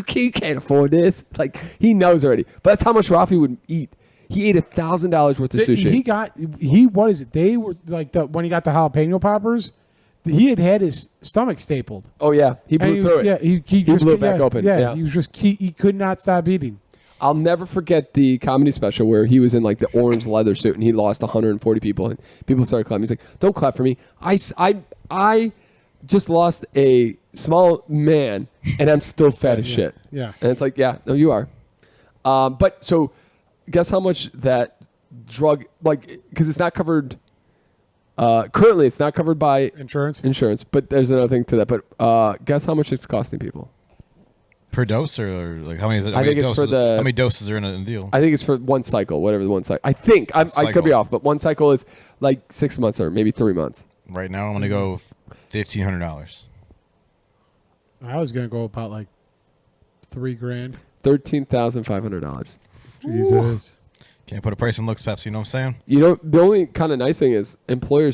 afford this. Like he knows already. But that's how much Ralphie would eat. He ate $1,000 worth of sushi. What is it? They were like when he got the jalapeno poppers, he had his stomach stapled. Oh yeah, he blew through it. Yeah, he just blew it back open. Yeah. He was just he could not stop eating. I'll never forget the comedy special where he was in like the orange leather suit and he lost 140 people and people started clapping. He's like, "Don't clap for me. I just lost a small man and I'm still fat as shit." Yeah. And it's like, yeah, no, you are. But so guess how much that drug, like, because it's not covered. Currently, it's not covered by Insurance. But there's another thing to that. But guess how much it's costing people? Per dose or like how many is it? I think it's for how many doses are in a deal? I think it's for one cycle, whatever the one cycle. I think I could be off, but one cycle is like 6 months or maybe 3 months. Right now, I'm gonna go $1,500. I was gonna go about like $3,000. $13,500. Jesus. Can't put a price on looks, Pepsi. You know what I'm saying? You know, the only kind of nice thing is employer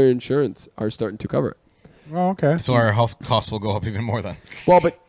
insurance are starting to cover it. Oh, okay. So our health costs will go up even more then. Well, but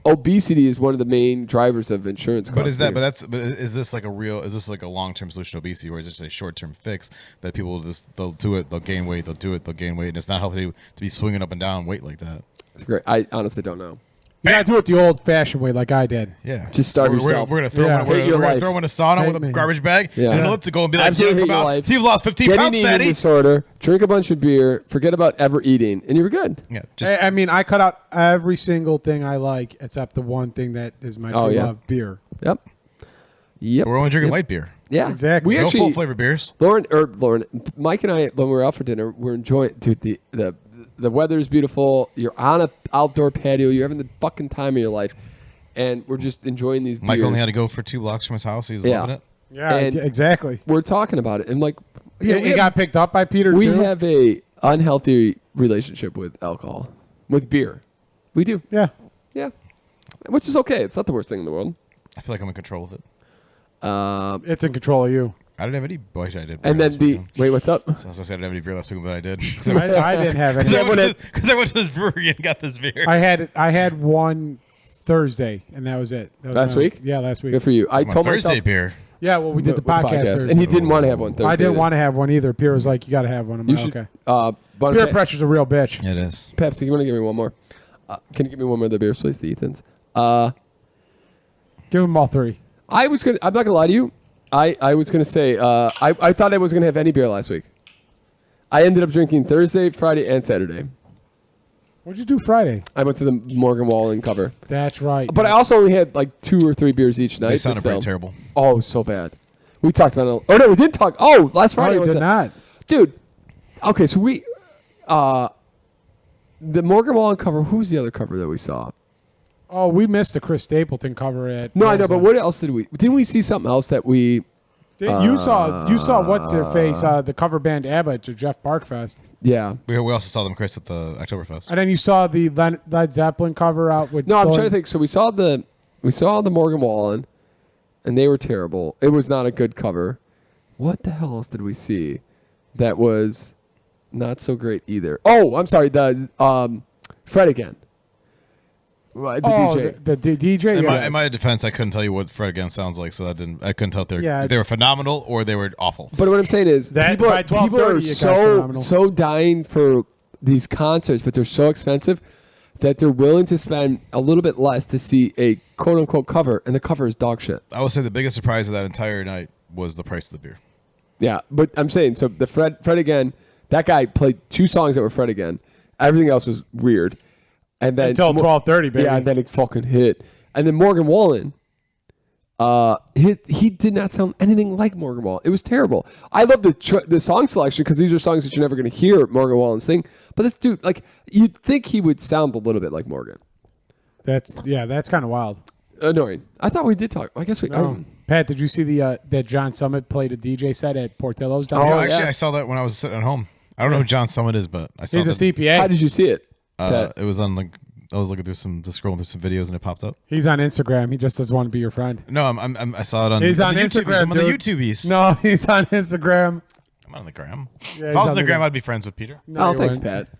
obesity is one of the main drivers of insurance costs. But is this like a long-term solution to obesity, or is it just a short-term fix that people they'll do it, they'll gain weight, they'll gain weight, and it's not healthy to be swinging up and down weight like that? It's great. I honestly don't know. You gotta do it the old-fashioned way, like I did. Yeah, Just starve yourself. We're gonna throw Yeah. we're gonna throw in a sauna with a garbage bag and an elliptical and be like, Absolutely hate your life. "See, you've lost 15 Get pounds, an eating fatty." disorder, drink a bunch of beer, forget about ever eating, and you're good. Yeah, just I mean, I cut out every single thing I like except the one thing that is my true love, beer. Yep. we're only drinking light beer. Yeah, Exactly. We No actually, full flavor beers. Lauren, Mike and I, when we were out for dinner, we're enjoying. Dude, the weather is beautiful. You're on an outdoor patio. You're having the fucking time of your life, and we're just enjoying these beers. Mike only had to go for 2 blocks from his house. He was loving it. Yeah, And- exactly. We're talking about it, and like, He got picked up by Peter, we too? have a unhealthy relationship with alcohol, with beer. We do, Yeah. yeah, which is okay. It's not the worst thing in the world. I feel like I'm in control of it. It's in control of you. I didn't have any. Boy, I did. And then wait, what's up? So I was gonna say I didn't have any beer last week, but I did. I didn't have any. Because I went to this brewery and got this beer. I had one Thursday, and that was it. That was Last week? Yeah, last week. Good for you. I My told Thursday myself beer. Yeah, well, we did the with podcast Thursday. and he didn't want to have one Thursday. I didn't either. want to have one either. Pierre was like, "You got to have one." I'm You like, should. okay. Peer pressure's a real bitch. It is. Pepsi, you want to give me one more? Can you give me one more of the beers, please, the Ethan's? Give them all 3. I'm not gonna lie to you. I was gonna say I thought I was gonna have any beer last week. I ended up drinking Thursday, Friday, and Saturday. What'd you do Friday? I went to the Morgan Wallen cover, That's right. but I also only had like 2 or 3 beers each night. They but sounded still. pretty terrible. Oh, so bad. We talked about it. Oh no, we did talk. Oh, last Friday. No, you did not. Dude. Okay, so we the Morgan Wallen cover. Who's the other cover that we saw? Oh, we missed the Chris Stapleton cover at. No, I know, but what else did we? Didn't we see something else that we? You saw what's their face? The cover band ABBA at the Jeff Parkfest, Yeah. We also saw them, Chris, at the Oktoberfest. and then you saw the Led Zeppelin cover out with. No, I'm trying to think. So we saw the Morgan Wallen, and they were terrible. It was not a good cover. What the hell else did we see that was not so great either? Oh, I'm sorry. The Fred again. The DJ. The DJ. In my defense, I couldn't tell you what Fred again sounds like, so I couldn't tell if Yeah, they were phenomenal or they were awful. But what I'm saying is, That- people by are 12:30 it got so phenomenal. dying for these concerts, but they're so expensive that they're willing to spend a little bit less to see a quote unquote cover, and the cover is dog shit. I would say the biggest surprise of that entire night was the price of the beer. Yeah, but I'm saying, so the Fred again, that guy played 2 songs that were Fred again. Everything else was weird. And then Until 12:30, baby. Yeah, and then it fucking hit. And then Morgan Wallen, he did not sound anything like Morgan Wallen. It was terrible. I love the song selection because these are songs that you're never going to hear Morgan Wallen sing. But this dude, like, you'd think he would sound a little bit like Morgan. That's kind of wild. Annoying. I thought we did talk. I guess we. Pat, did you see that John Summit played a DJ set at Portillo's down Oh, there? Actually, yeah. I saw that when I was sitting at home. I don't know who John Summit is, but I saw He's a that. CPA. How did you see it? Pat? It was on like I was looking through just scrolling through some videos and it popped up. He's on Instagram. He just doesn't want to be your friend. No, I saw it on. He's on the YouTube, Instagram, I'm on the dude. YouTubies. No, he's on Instagram. I'm on the gram. Yeah, If I was he's on the gram, gram. I'd be friends with Peter. No, Oh, you thanks, wouldn't. Pat.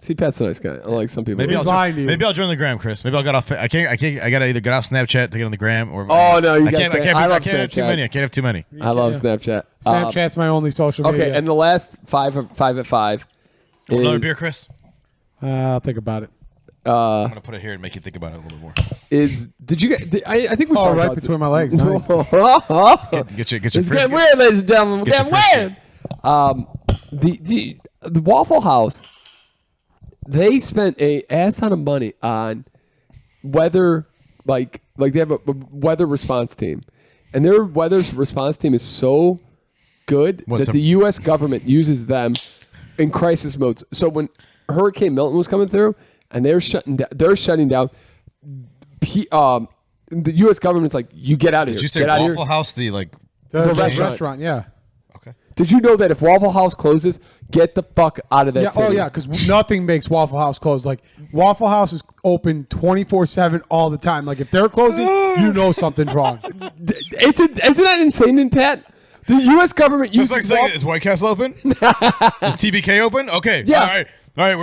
See, Pat's a nice guy. Unlike some people. Maybe He's lying to you. Maybe I'll join the gram, Chris. Maybe I'll get off. I gotta either get off Snapchat to get on the gram, or Oh, no, you I gotta can't. I stay- can't, I I love can't have too Snapchat. many. I can't have too many. I love Snapchat. Snapchat's my only social media. Okay, and the last five at five Another is, beer, Chris. I'll think about it. I'm gonna put it here and make you think about it a little bit more. did you get? I think we Oh, talked right about between my legs. Nice. Get your It's fridge. getting weird, ladies and gentlemen. Get Getting your weird. The Waffle House, they spent a ass ton of money on weather, like they have a weather response team, and their weather response team is so good What's that the U.S. government uses them in crisis modes. So when Hurricane Milton was coming through, and they're shutting down. The U.S. government's like, you get out of here. Did you say Get out of here. Waffle House? The The restaurant. restaurant, yeah. Okay. Did you know that if Waffle House closes, get the fuck out of that Yeah, city? oh yeah, because nothing makes Waffle House close. Like Waffle House is open 24/7 all the time. Like if they're closing, you know something's wrong. Isn't that insane, Pat? The U.S. government It's uses like saying, is White Castle open? Is TBK open? Okay. Yeah. All right.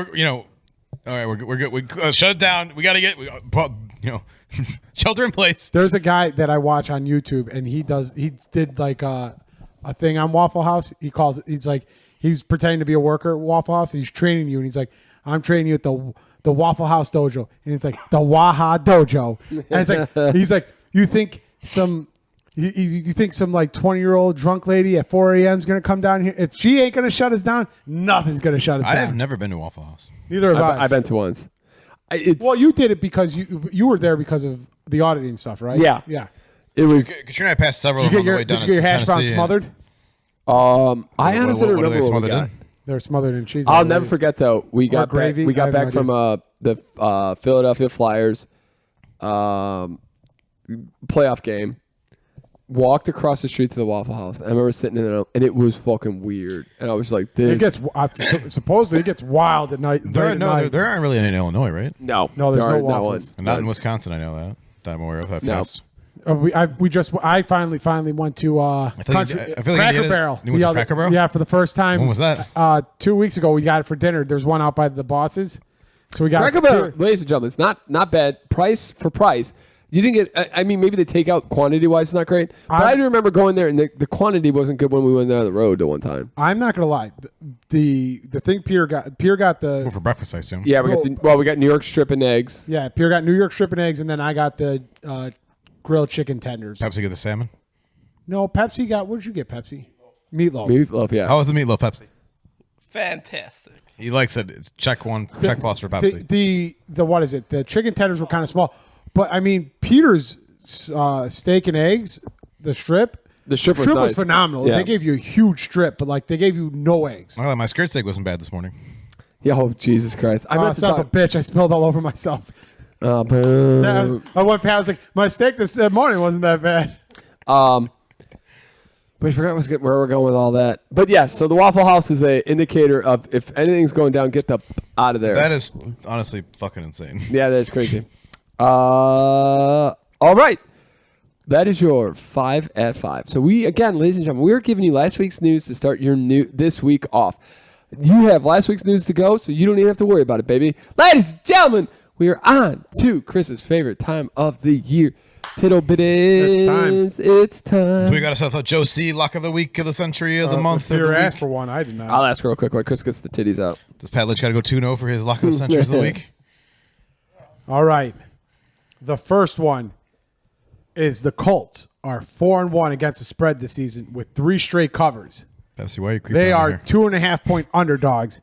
We're good. We shut it down. We got to get shelter in place. There's a guy that I watch on YouTube, and he did like a thing on Waffle House. He's pretending to be a worker at Waffle House, and he's training you, and he's like, I'm training you at the Waffle House dojo, and it's like the Waha dojo, and it's like he's like, you think some like 20-year-old drunk lady at 4 a.m. is gonna come down here? If she ain't gonna shut us down, nothing's gonna shut us down. I have never been to Waffle House. Neither have I. I've been to once. Well, you did it because you were there because of the auditing stuff, right? Yeah. Yeah. It was. Katrina and I passed several Did you on get the way down your to hash browns Tennessee. smothered? I honestly don't What are they remember what we smothered got. in? They're smothered in cheese. I'll never forget though. We got gravy? back. We I got have no back from the Philadelphia Flyers playoff game. Walked across the street to the Waffle House. I remember sitting in there, and it was fucking weird. And I was like, "This." It gets supposedly it gets wild at night. There late at night. aren't really any in Illinois, right? No, No, there's there no are not waffles. And not in Wisconsin. I know that I'm aware of. I No. passed. I finally went to feel like Cracker you did it. Barrel. You went to Cracker Barrel? Yeah, for the first time. When was that? 2 weeks ago. We got it for dinner. There's one out by the bosses, so we got Cracker it for Barrel, dinner. ladies and gentlemen, it's not bad. Price for price. You didn't get. I mean, maybe the takeout quantity wise is not great, but I do remember going there and the quantity wasn't good when we went down the road the one time. I'm not gonna lie. The thing Peter got the Well, for breakfast, I assume. Yeah, we got New York strip and eggs. yeah Peter got New York strip and eggs, and then I got the grilled chicken tenders. Pepsi get the salmon. No, Pepsi got. What did you get? Pepsi meatloaf. Meatloaf, yeah. How was the meatloaf Pepsi? Fantastic. He likes it. It's check plus for Pepsi. The what is it? The chicken tenders were kind of small, but I mean Peter's steak and eggs, the strip. The strip was was nice. phenomenal. Yeah. They gave you a huge strip, but like they gave you no eggs. Well, my skirt steak wasn't bad this morning. Yeah, oh Jesus Christ! I meant to Son of a talk. bitch! I spilled all over myself. Boo. I went past like my steak this morning wasn't that bad. But I forgot where we're going with all that. But yeah, so the Waffle House is a indicator of if anything's going down, get the out of there. That is honestly fucking insane. Yeah, that's crazy. All right. That is your 5 at 5. So we, again, ladies and gentlemen, we're giving you last week's news to start your this week off. You have last week's news to go, so you don't even have to worry about it, baby. Ladies and gentlemen, we are on to Chris's favorite time of the year. Tittle bitties. It's time. We got ourselves a Joe C. Lock of the week, of the century, of the month, of the Peter week. asked for one. I did not. I'll ask real quick while Chris gets the titties out. Does Pat Lynch got to go 2-0 for his Lock of the century of the week? All right. The first one is the Colts are 4-1 against the spread this season with 3 straight covers. Pepsi, why are you creeping They on are here? 2.5-point underdogs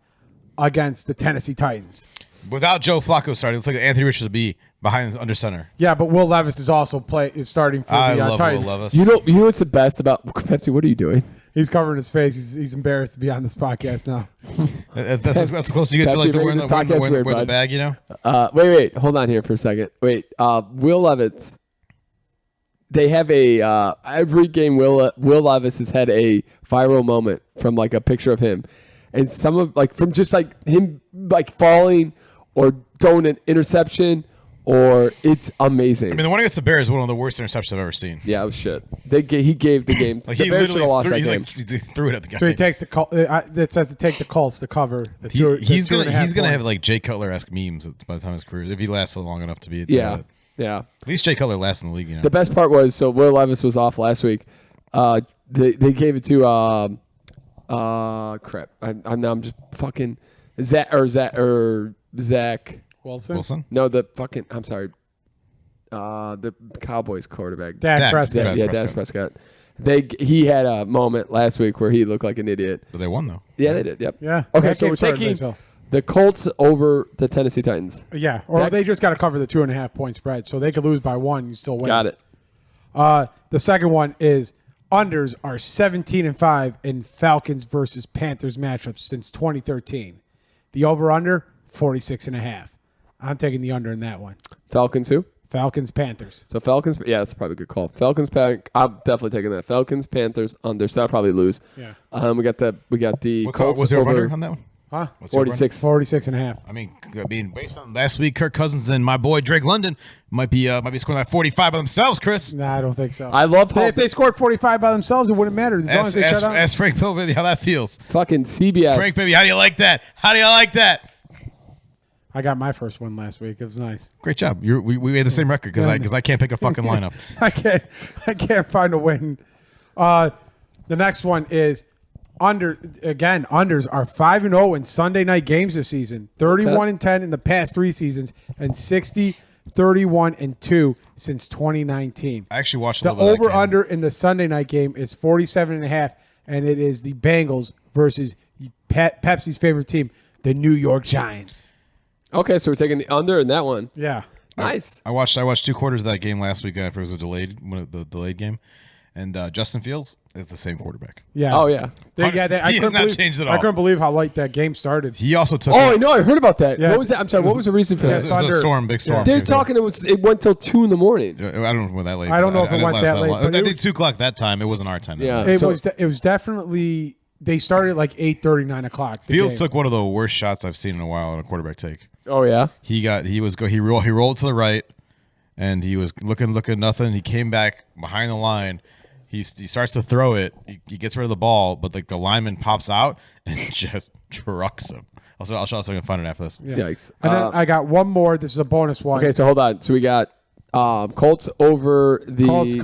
against the Tennessee Titans. Without Joe Flacco starting, it looks like Anthony Richards will be behind under center. Yeah, but Will Levis is also starting for I the love Will Titans. Levis. You know what's the best about Pepsi? What are you doing? He's covering his face. He's embarrassed to be on this podcast now. That's as close as you get to Pepsi like the making wearing this podcast weird, the bud. bag, you know? Wait. Hold on here for a second. Wait. Will Levis. They have every game. Will Levis has had a viral moment from like a picture of him, and some of like from just like him like falling or throwing an interception, or it's amazing. I mean, the one against the Bears is one of the worst interceptions I've ever seen. Yeah, it was shit. He gave the game. Like the he Bears should have lost literally that game. he threw it at the guy. So he takes the Colts. It says to take the Colts to cover. He's gonna have points. like Jay Cutler-esque memes by the time his career, if he lasts long enough to be. Yeah. At least Jay Cutler lasts in the league. You know. The best part was Will Levis was off last week. They gave it to crap. I'm just fucking Zach. Wilson. No, I'm sorry. The Cowboys quarterback. Dak Prescott. Dak Prescott. He had a moment last week where he looked like an idiot. But they won though. Yeah, they did. Yep. Yeah. Okay, That so game we're started taking myself. the Colts over the Tennessee Titans. Yeah, or they just got to cover the 2.5-point spread, so they could lose by 1. You still win. Got it. The second one is unders are 17-5 in Falcons versus Panthers matchups since 2013. The over/under 46.5. I'm taking the under in that one. Falcons who? Falcons Panthers. So Falcons. Yeah, that's probably a good call. Falcons. I'm definitely taking that. Falcons Panthers under. So I'll probably lose. Yeah. We got the What Colts was the over over on that one? Huh? What's your 46. 46 and a half. I mean, based on last week, Kirk Cousins and my boy Drake London might be scoring that 45 by themselves, Chris. Nah, I don't think so. I love how if they scored 45 by themselves, it wouldn't matter as long as they shut out. Ask Frank Bill, baby, how that feels. fucking CBS. Frank, baby, how do you like that? How do you like that? I got my first one last week. It was nice. Great job. We had the same record because I can't pick a fucking lineup. I can't find a win. The next one is unders are 5-0 in Sunday night games this season. 31-10 in the past 3 seasons, and 30-31-2 since 2019. I actually watched a The little bit of that game. over-under in the Sunday night game is 47.5, and it is the Bengals versus Pepsi's favorite team, the New York Giants. Okay, so we're taking the under in that one. Yeah. Nice. I watched 2 quarters of that game last week after it was the delayed game, and Justin Fields is the same quarterback. Yeah. Oh, yeah. I He has couldn't not believe- changed at all. I couldn't believe how late that game started. He also took. Oh, I know. I heard about that. Yeah. What was that? I'm sorry. What was the reason for It was that? a Thunder. storm, big storm. They're talking. It went till 2 in the morning. I don't know when that late. I don't know if it didn't went last that late, long. but I it think was- 2:00 that time. It wasn't our time. Yeah. It So- was definitely they started at like 8:30, 9 o'clock. the Fields game. took one of the worst shots I've seen in a while on a quarterback take. Oh yeah. He rolled to the right, and he was looking nothing. He came back behind the line. He starts to throw it. He gets rid of the ball, but like the lineman pops out and just trucks him. I'll show you if I can find it after this. Yeah. Yikes. And then I got one more. This is a bonus one. Okay, so hold on. So we got Colts over the Colts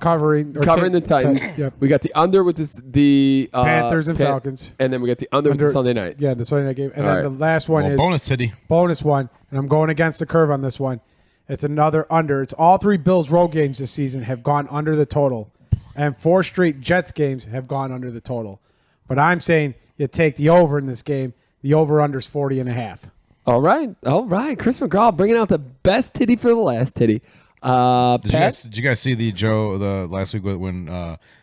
covering the Titans. Yep. We got the under with the Panthers and Falcons. and then we got the under with the Sunday night. Yeah, the Sunday night game. And All then right. the last one is Bonus city. bonus one, and I'm going against the curve on this one. It's another under. It's all 3 Bills road games this season have gone under the total, and 4 straight Jets games have gone under the total. But I'm saying you take the over in this game. The over-under is 40.5. All right. Chris McGraw bringing out the best titty for the last titty. Did you guys see the last week when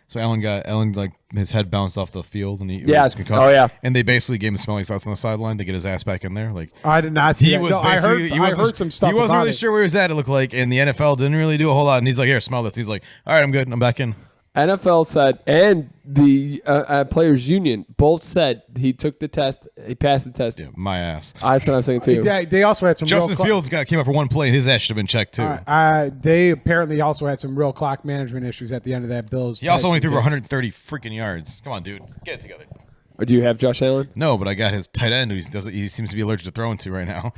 so Allen like his head bounced off the field and he Yes. was concussed, Oh, yeah. and they basically gave him smelling salts on the sideline to get his ass back in there. Like I did not see he that. was No, I basically heard some stuff. He wasn't about really it. sure where he was at. It looked like, and the NFL didn't really do a whole lot. And he's like, "Here, smell this." He's like, "All right, I'm good. I'm back in." NFL said, and the players union both said he took the test. He passed the test. Yeah, my ass. That's what I'm saying too. They also had some Justin real Fields came up for one play. His ass should have been checked too. they apparently also had some real clock management issues at the end of that Bills. He also only threw for game. 130 freaking yards. Come on, dude, get it together. Or do you have Josh Allen? No, but I got his tight end who he seems to be allergic to throwing to right now.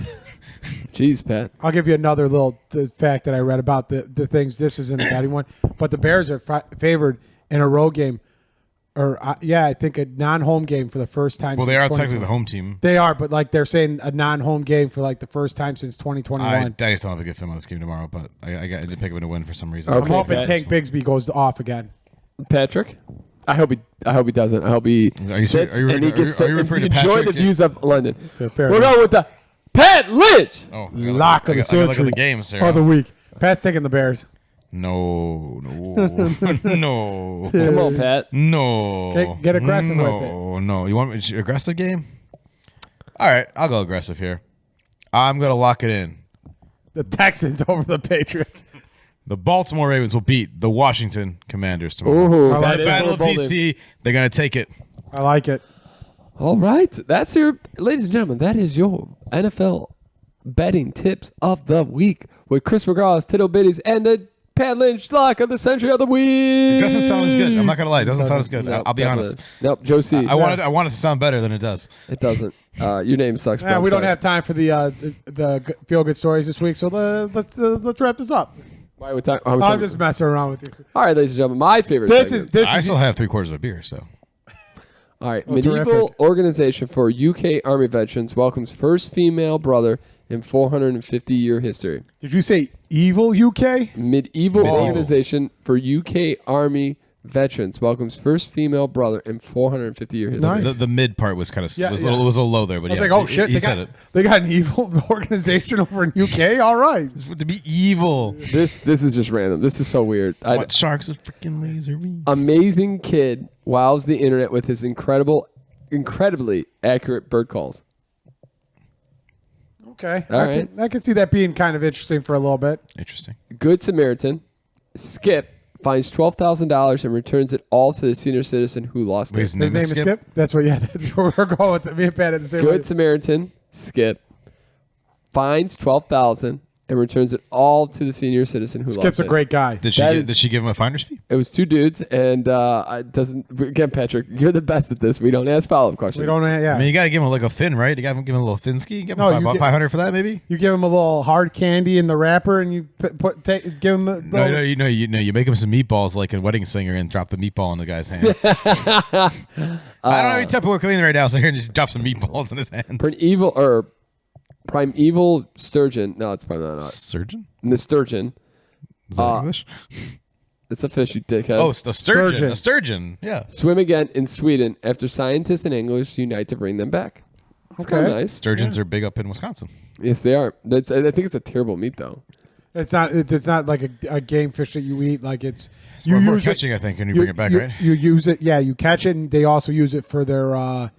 Jeez, Pat. I'll give you another little fact that I read about the things. This isn't a betting one, but the Bears are favored in a road game, or I think a non-home game for the first time. Well, they since are technically 2020. the home team. They are, but like they're saying a non-home game for like the first time since 2021. I just don't have a good film on this game tomorrow, but I did pick up a win for some reason. Okay. I'm hoping Pat. Tank Bigsby goes off again. Patrick? I hope he doesn't. I hope he Are you sits are you, and he are can you, sit are you and referring to enjoy Patrick? the views of London. Yeah, fair We're enough. going with the Pat Lynch. Oh, Lock of the I gotta look at century the games here. of the week. Pat's taking the Bears. No, no. Come on, Pat. No. Get aggressive with No, no. You want me to aggressive game? All right, I'll go aggressive here. I'm going to lock it in. The Texans over the Patriots. The Baltimore Ravens will beat the Washington Commanders tomorrow. Ooh, I like that is Battle a of bold name. DC, they're going to take it. I like it. All right. That's your, ladies and gentlemen, that is your NFL betting tips of the week with Chris McGraw's Tittle Bitties and the Pat Lynch lock of the century of the week. It doesn't sound as good. I'm not going to lie. It doesn't sound as good. Nope, I'll be honest. Nope, Joe C. I wanted it to sound better than it does. It doesn't. Your name sucks, bro. Yeah, I'm we don't sorry. have time for the feel good stories this week, so let's wrap this up. Why are we talking? how much I'm time- just messing around with you. All right, ladies and gentlemen, my favorite This segment. is I still have 3/4 of a beer, so. All right, Oh, medieval terrific. organization for UK Army veterans welcomes first female brother in 450-year history. Did you say evil UK? Medieval organization for UK Army veterans welcomes first female brother in 450-year history. Nice. The mid part was kind of Yeah, was yeah. a little low there, but I was yeah, like, oh shit, he said they got an evil organization over in UK. All right. it. To be evil. This is just random. This is so weird. What sharks with freaking laser beams? Amazing kid wows the internet with his incredibly accurate bird calls. Okay. All right. I can see that being kind of interesting for a little bit. Interesting. Good Samaritan, Skip, finds $12,000 and returns it all to the senior citizen who lost Wait, it. his His name is Skip. That's what. Yeah, that's where we're going with it. Me and Pat at the same. Good way. Samaritan, Skip, finds $12,000 and returns it all to the senior citizen who Skip's lost a it. great guy. Did she give him a finder's fee? It was 2 dudes, and it doesn't. Again, Patrick, you're the best at this. We don't ask follow-up questions. We don't. Yeah. I mean, you got to give him like a fin, right? You got to give him a little fin ski. Give him No, you get- 500 for that, maybe. You give him a little hard candy in the wrapper, and you give him a little, No, you make him some meatballs like a wedding singer and drop the meatball in the guy's hand. I don't have any Tupperware cleaning right now, so here and just drop some meatballs in his hands. Primeval sturgeon. No, it's probably not. Surgeon? The sturgeon. Is that English? It's a fish, you dickhead. Oh, it's the sturgeon. A sturgeon. Yeah. Swim again in Sweden after scientists and anglers unite to bring them back. It's kind of Okay. nice. Sturgeons are big up in Wisconsin. Yes, they are. I think it's a terrible meat, though. It's not. It's not like a game fish that you eat. Like it's More use it- catching, I think, when you bring it back, right? You use it. Yeah, you catch it, and they also use it for their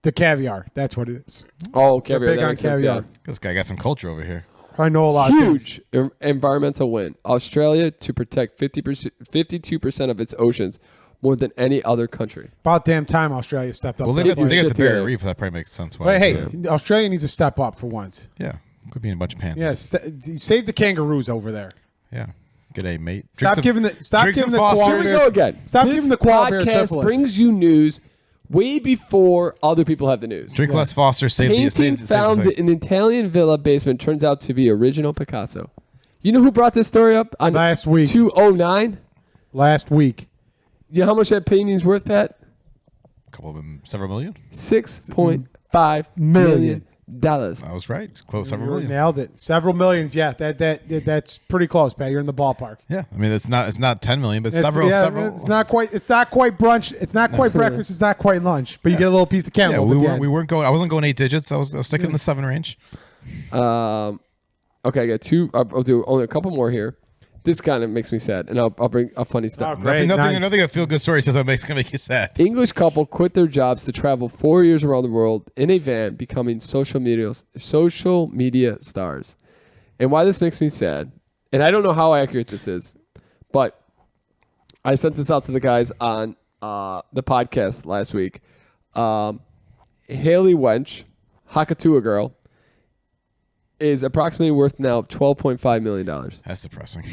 the caviar. That's what it is. Oh, caviar. big That on makes sense, caviar. yeah. This guy got some culture over here. I know a lot. Of things. Huge environmental win. Australia to protect 52% of its oceans, more than any other country. About damn time Australia stepped up. Well, to they the got plate. the shit Barrier together. Reef. That probably makes sense. Why But hey, yeah. Australia needs to step up for once. Yeah. Could be in a bunch of pants. Yes, save the kangaroos over there. Yeah. G'day, mate. Stop giving the drink some koala Foster's. Here we bear- go again. Stop This giving the koala bear podcast syphilis. brings you news way before other people have the news. Drink less Foster. Save the Painting found thing. in an Italian villa basement turns out to be original Picasso. You know who brought this story up on Last week. 209? Last week. You know how much that painting's worth, Pat? A couple of them, several million. $6.5 million. I was right. It's close, several You million. nailed it. Several millions. Yeah, that's pretty close, Pat. You're in the ballpark. Yeah, I mean it's not 10 million, but It's- several. yeah, Several. It's not quite brunch. It's not quite breakfast. It's not quite lunch. But you get a little piece of Yeah, cantaloupe. we at the weren't. end. We weren't going. I wasn't going 8 digits. I was sticking in the 7 range. Okay, I got 2. I'll do only a couple more here. This kind of makes me sad, and I'll bring a funny stuff. Oh, great. Nothing. Nice. A feel good story says that gonna make you sad. English couple quit their jobs to travel 4 years around the world in a van, becoming social media stars. And why this makes me sad, and I don't know how accurate this is, but I sent this out to the guys on the podcast last week. Haley Wench, Hakatua girl, is approximately worth now $12.5 million. That's depressing.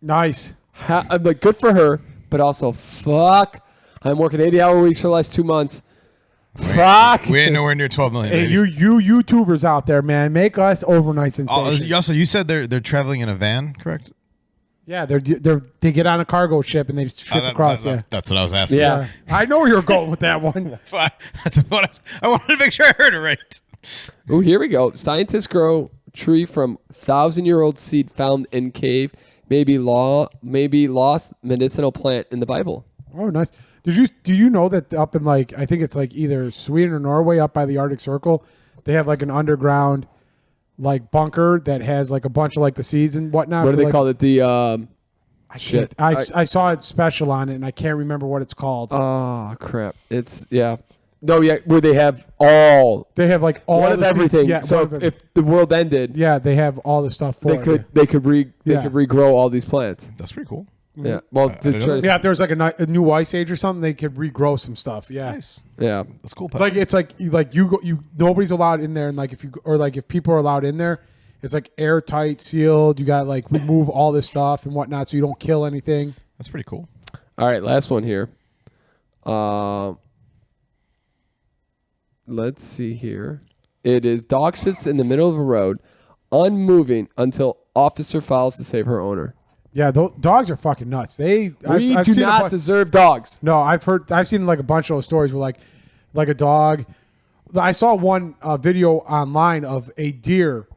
Nice. I'm like, good for her, but also, fuck. I'm working 80-hour weeks for the last 2 months. Fuck. We ain't nowhere near 12 million. Hey, baby. you YouTubers out there, man, make us overnight sensations. Also, you said they're traveling in a van, correct? Yeah, they get on a cargo ship and they ship across. That's what I was asking. Yeah. I know where you're going with that one. That's what I wanted to make sure I heard it right. Oh, here we go. Scientists grow tree from 1,000-year-old seed found in cave, maybe lost medicinal plant in the Bible. Oh, nice. Do you know that up in I think it's either Sweden or Norway, up by the Arctic Circle, they have an underground bunker that has a bunch of the seeds and whatnot. What do they call it? The Shit. I saw it special on it and I can't remember what it's called. Oh crap! It's No, yeah, where they have all They have all one of the seeds- everything. Yeah, So one of if the world ended, they have all the stuff for they it. could regrow all these plants. That's pretty cool. Yeah. Well, didn't know Yeah, if there's a new ice age or something, they could regrow some stuff. Yeah. Nice. yeah. That's cool. Pat. It's you nobody's allowed in there, and if people are allowed in there, it's airtight, sealed. You got remove all this stuff and whatnot, so you don't kill anything. That's pretty cool. All right, last one here. Let's see here. It is dog sits in the middle of a road, unmoving until officer files to save her owner. Yeah, dogs are fucking nuts. We I've do seen not deserve dogs. No, I've seen a bunch of those stories where a dog. I saw one video online of a deer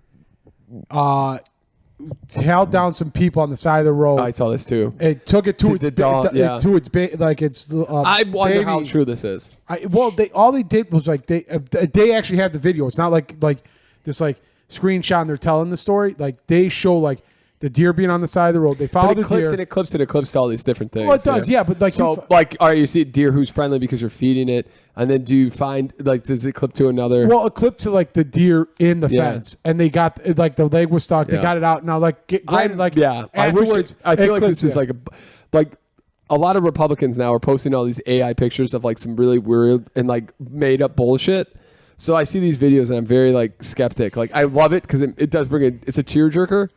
held down some people on the side of the road. I saw this too. It took it to its the dog, yeah. to its its. I wonder baby. how true this is. All they did was they actually have the video. It's not like this screenshot and they're telling the story. They show the deer being on the side of the road. They follow But the it clips deer. and it clips and it clips to all these different things. Well, it does, yeah. But So, all right, you see a deer who's friendly because you're feeding it, and then do you find does it clip to another? well, it clipped to the deer in the Yeah. fence, and they got the leg was stuck. They Yeah. got it out now. I wish. afterwards, I feel it like clips this is in. like a lot of Republicans now are posting all these AI pictures of like some really weird and like made up bullshit. So I see these videos and I'm very like skeptic. Like I love it because it does bring it's a tearjerker,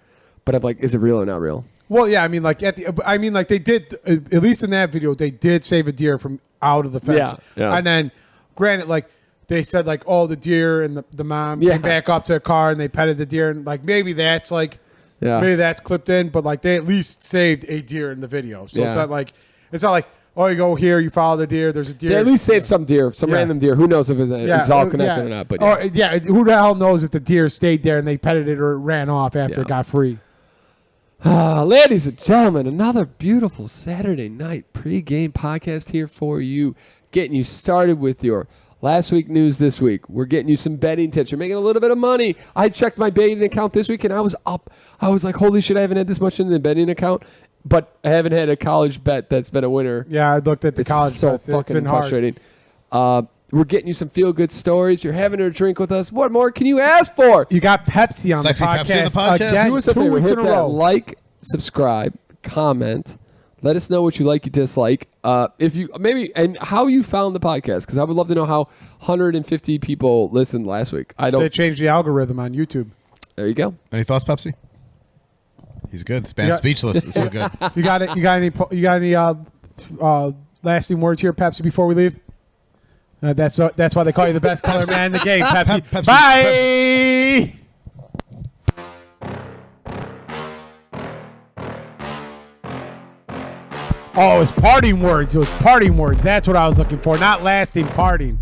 but I'm like, is it real or not real? Well, yeah, I mean, like they did at least in that video, they did save a deer from out of the fence. Yeah. And then, granted, like they said, like the deer and the mom came back up to the car and they petted the deer, and like maybe that's like maybe that's clipped in, but like they at least saved a deer in the video, so it's not like oh, you go here, you follow the deer, there's a deer. They at least saved some deer, some random deer. Who knows if it's all connected or not? But who the hell knows if the deer stayed there and they petted it or ran off after it got free? Ladies and gentlemen, another beautiful Saturday night pregame podcast here for you, getting you started with your last week news this week. We're getting you some betting tips. You're making a little bit of money. I checked my betting account this week and I was up. I was like, holy shit, I haven't had this much in the betting account, but I haven't had a college bet that's been a winner. Yeah, I looked at the college bets. So fucking frustrating. We're getting you some feel-good stories. You're having a drink with us. What more can you ask for? You got Pepsi on Sexy the podcast. Pepsi on the podcast? Again, Do us a 2 favor. weeks Hit in a that row. like, subscribe, comment. Let us know what you like, you dislike. If you and how you found the podcast, because I would love to know how 150 people listened last week. They changed the algorithm on YouTube. There you go. Any thoughts, Pepsi? He's good. This man's speechless. It's so good. You got it. You got any lasting words here, Pepsi, before we leave? That's why they call you the best color man in the game, Pepsi. Pepsi. Bye. Oh, it was parting words. That's what I was looking for. Not lasting, parting.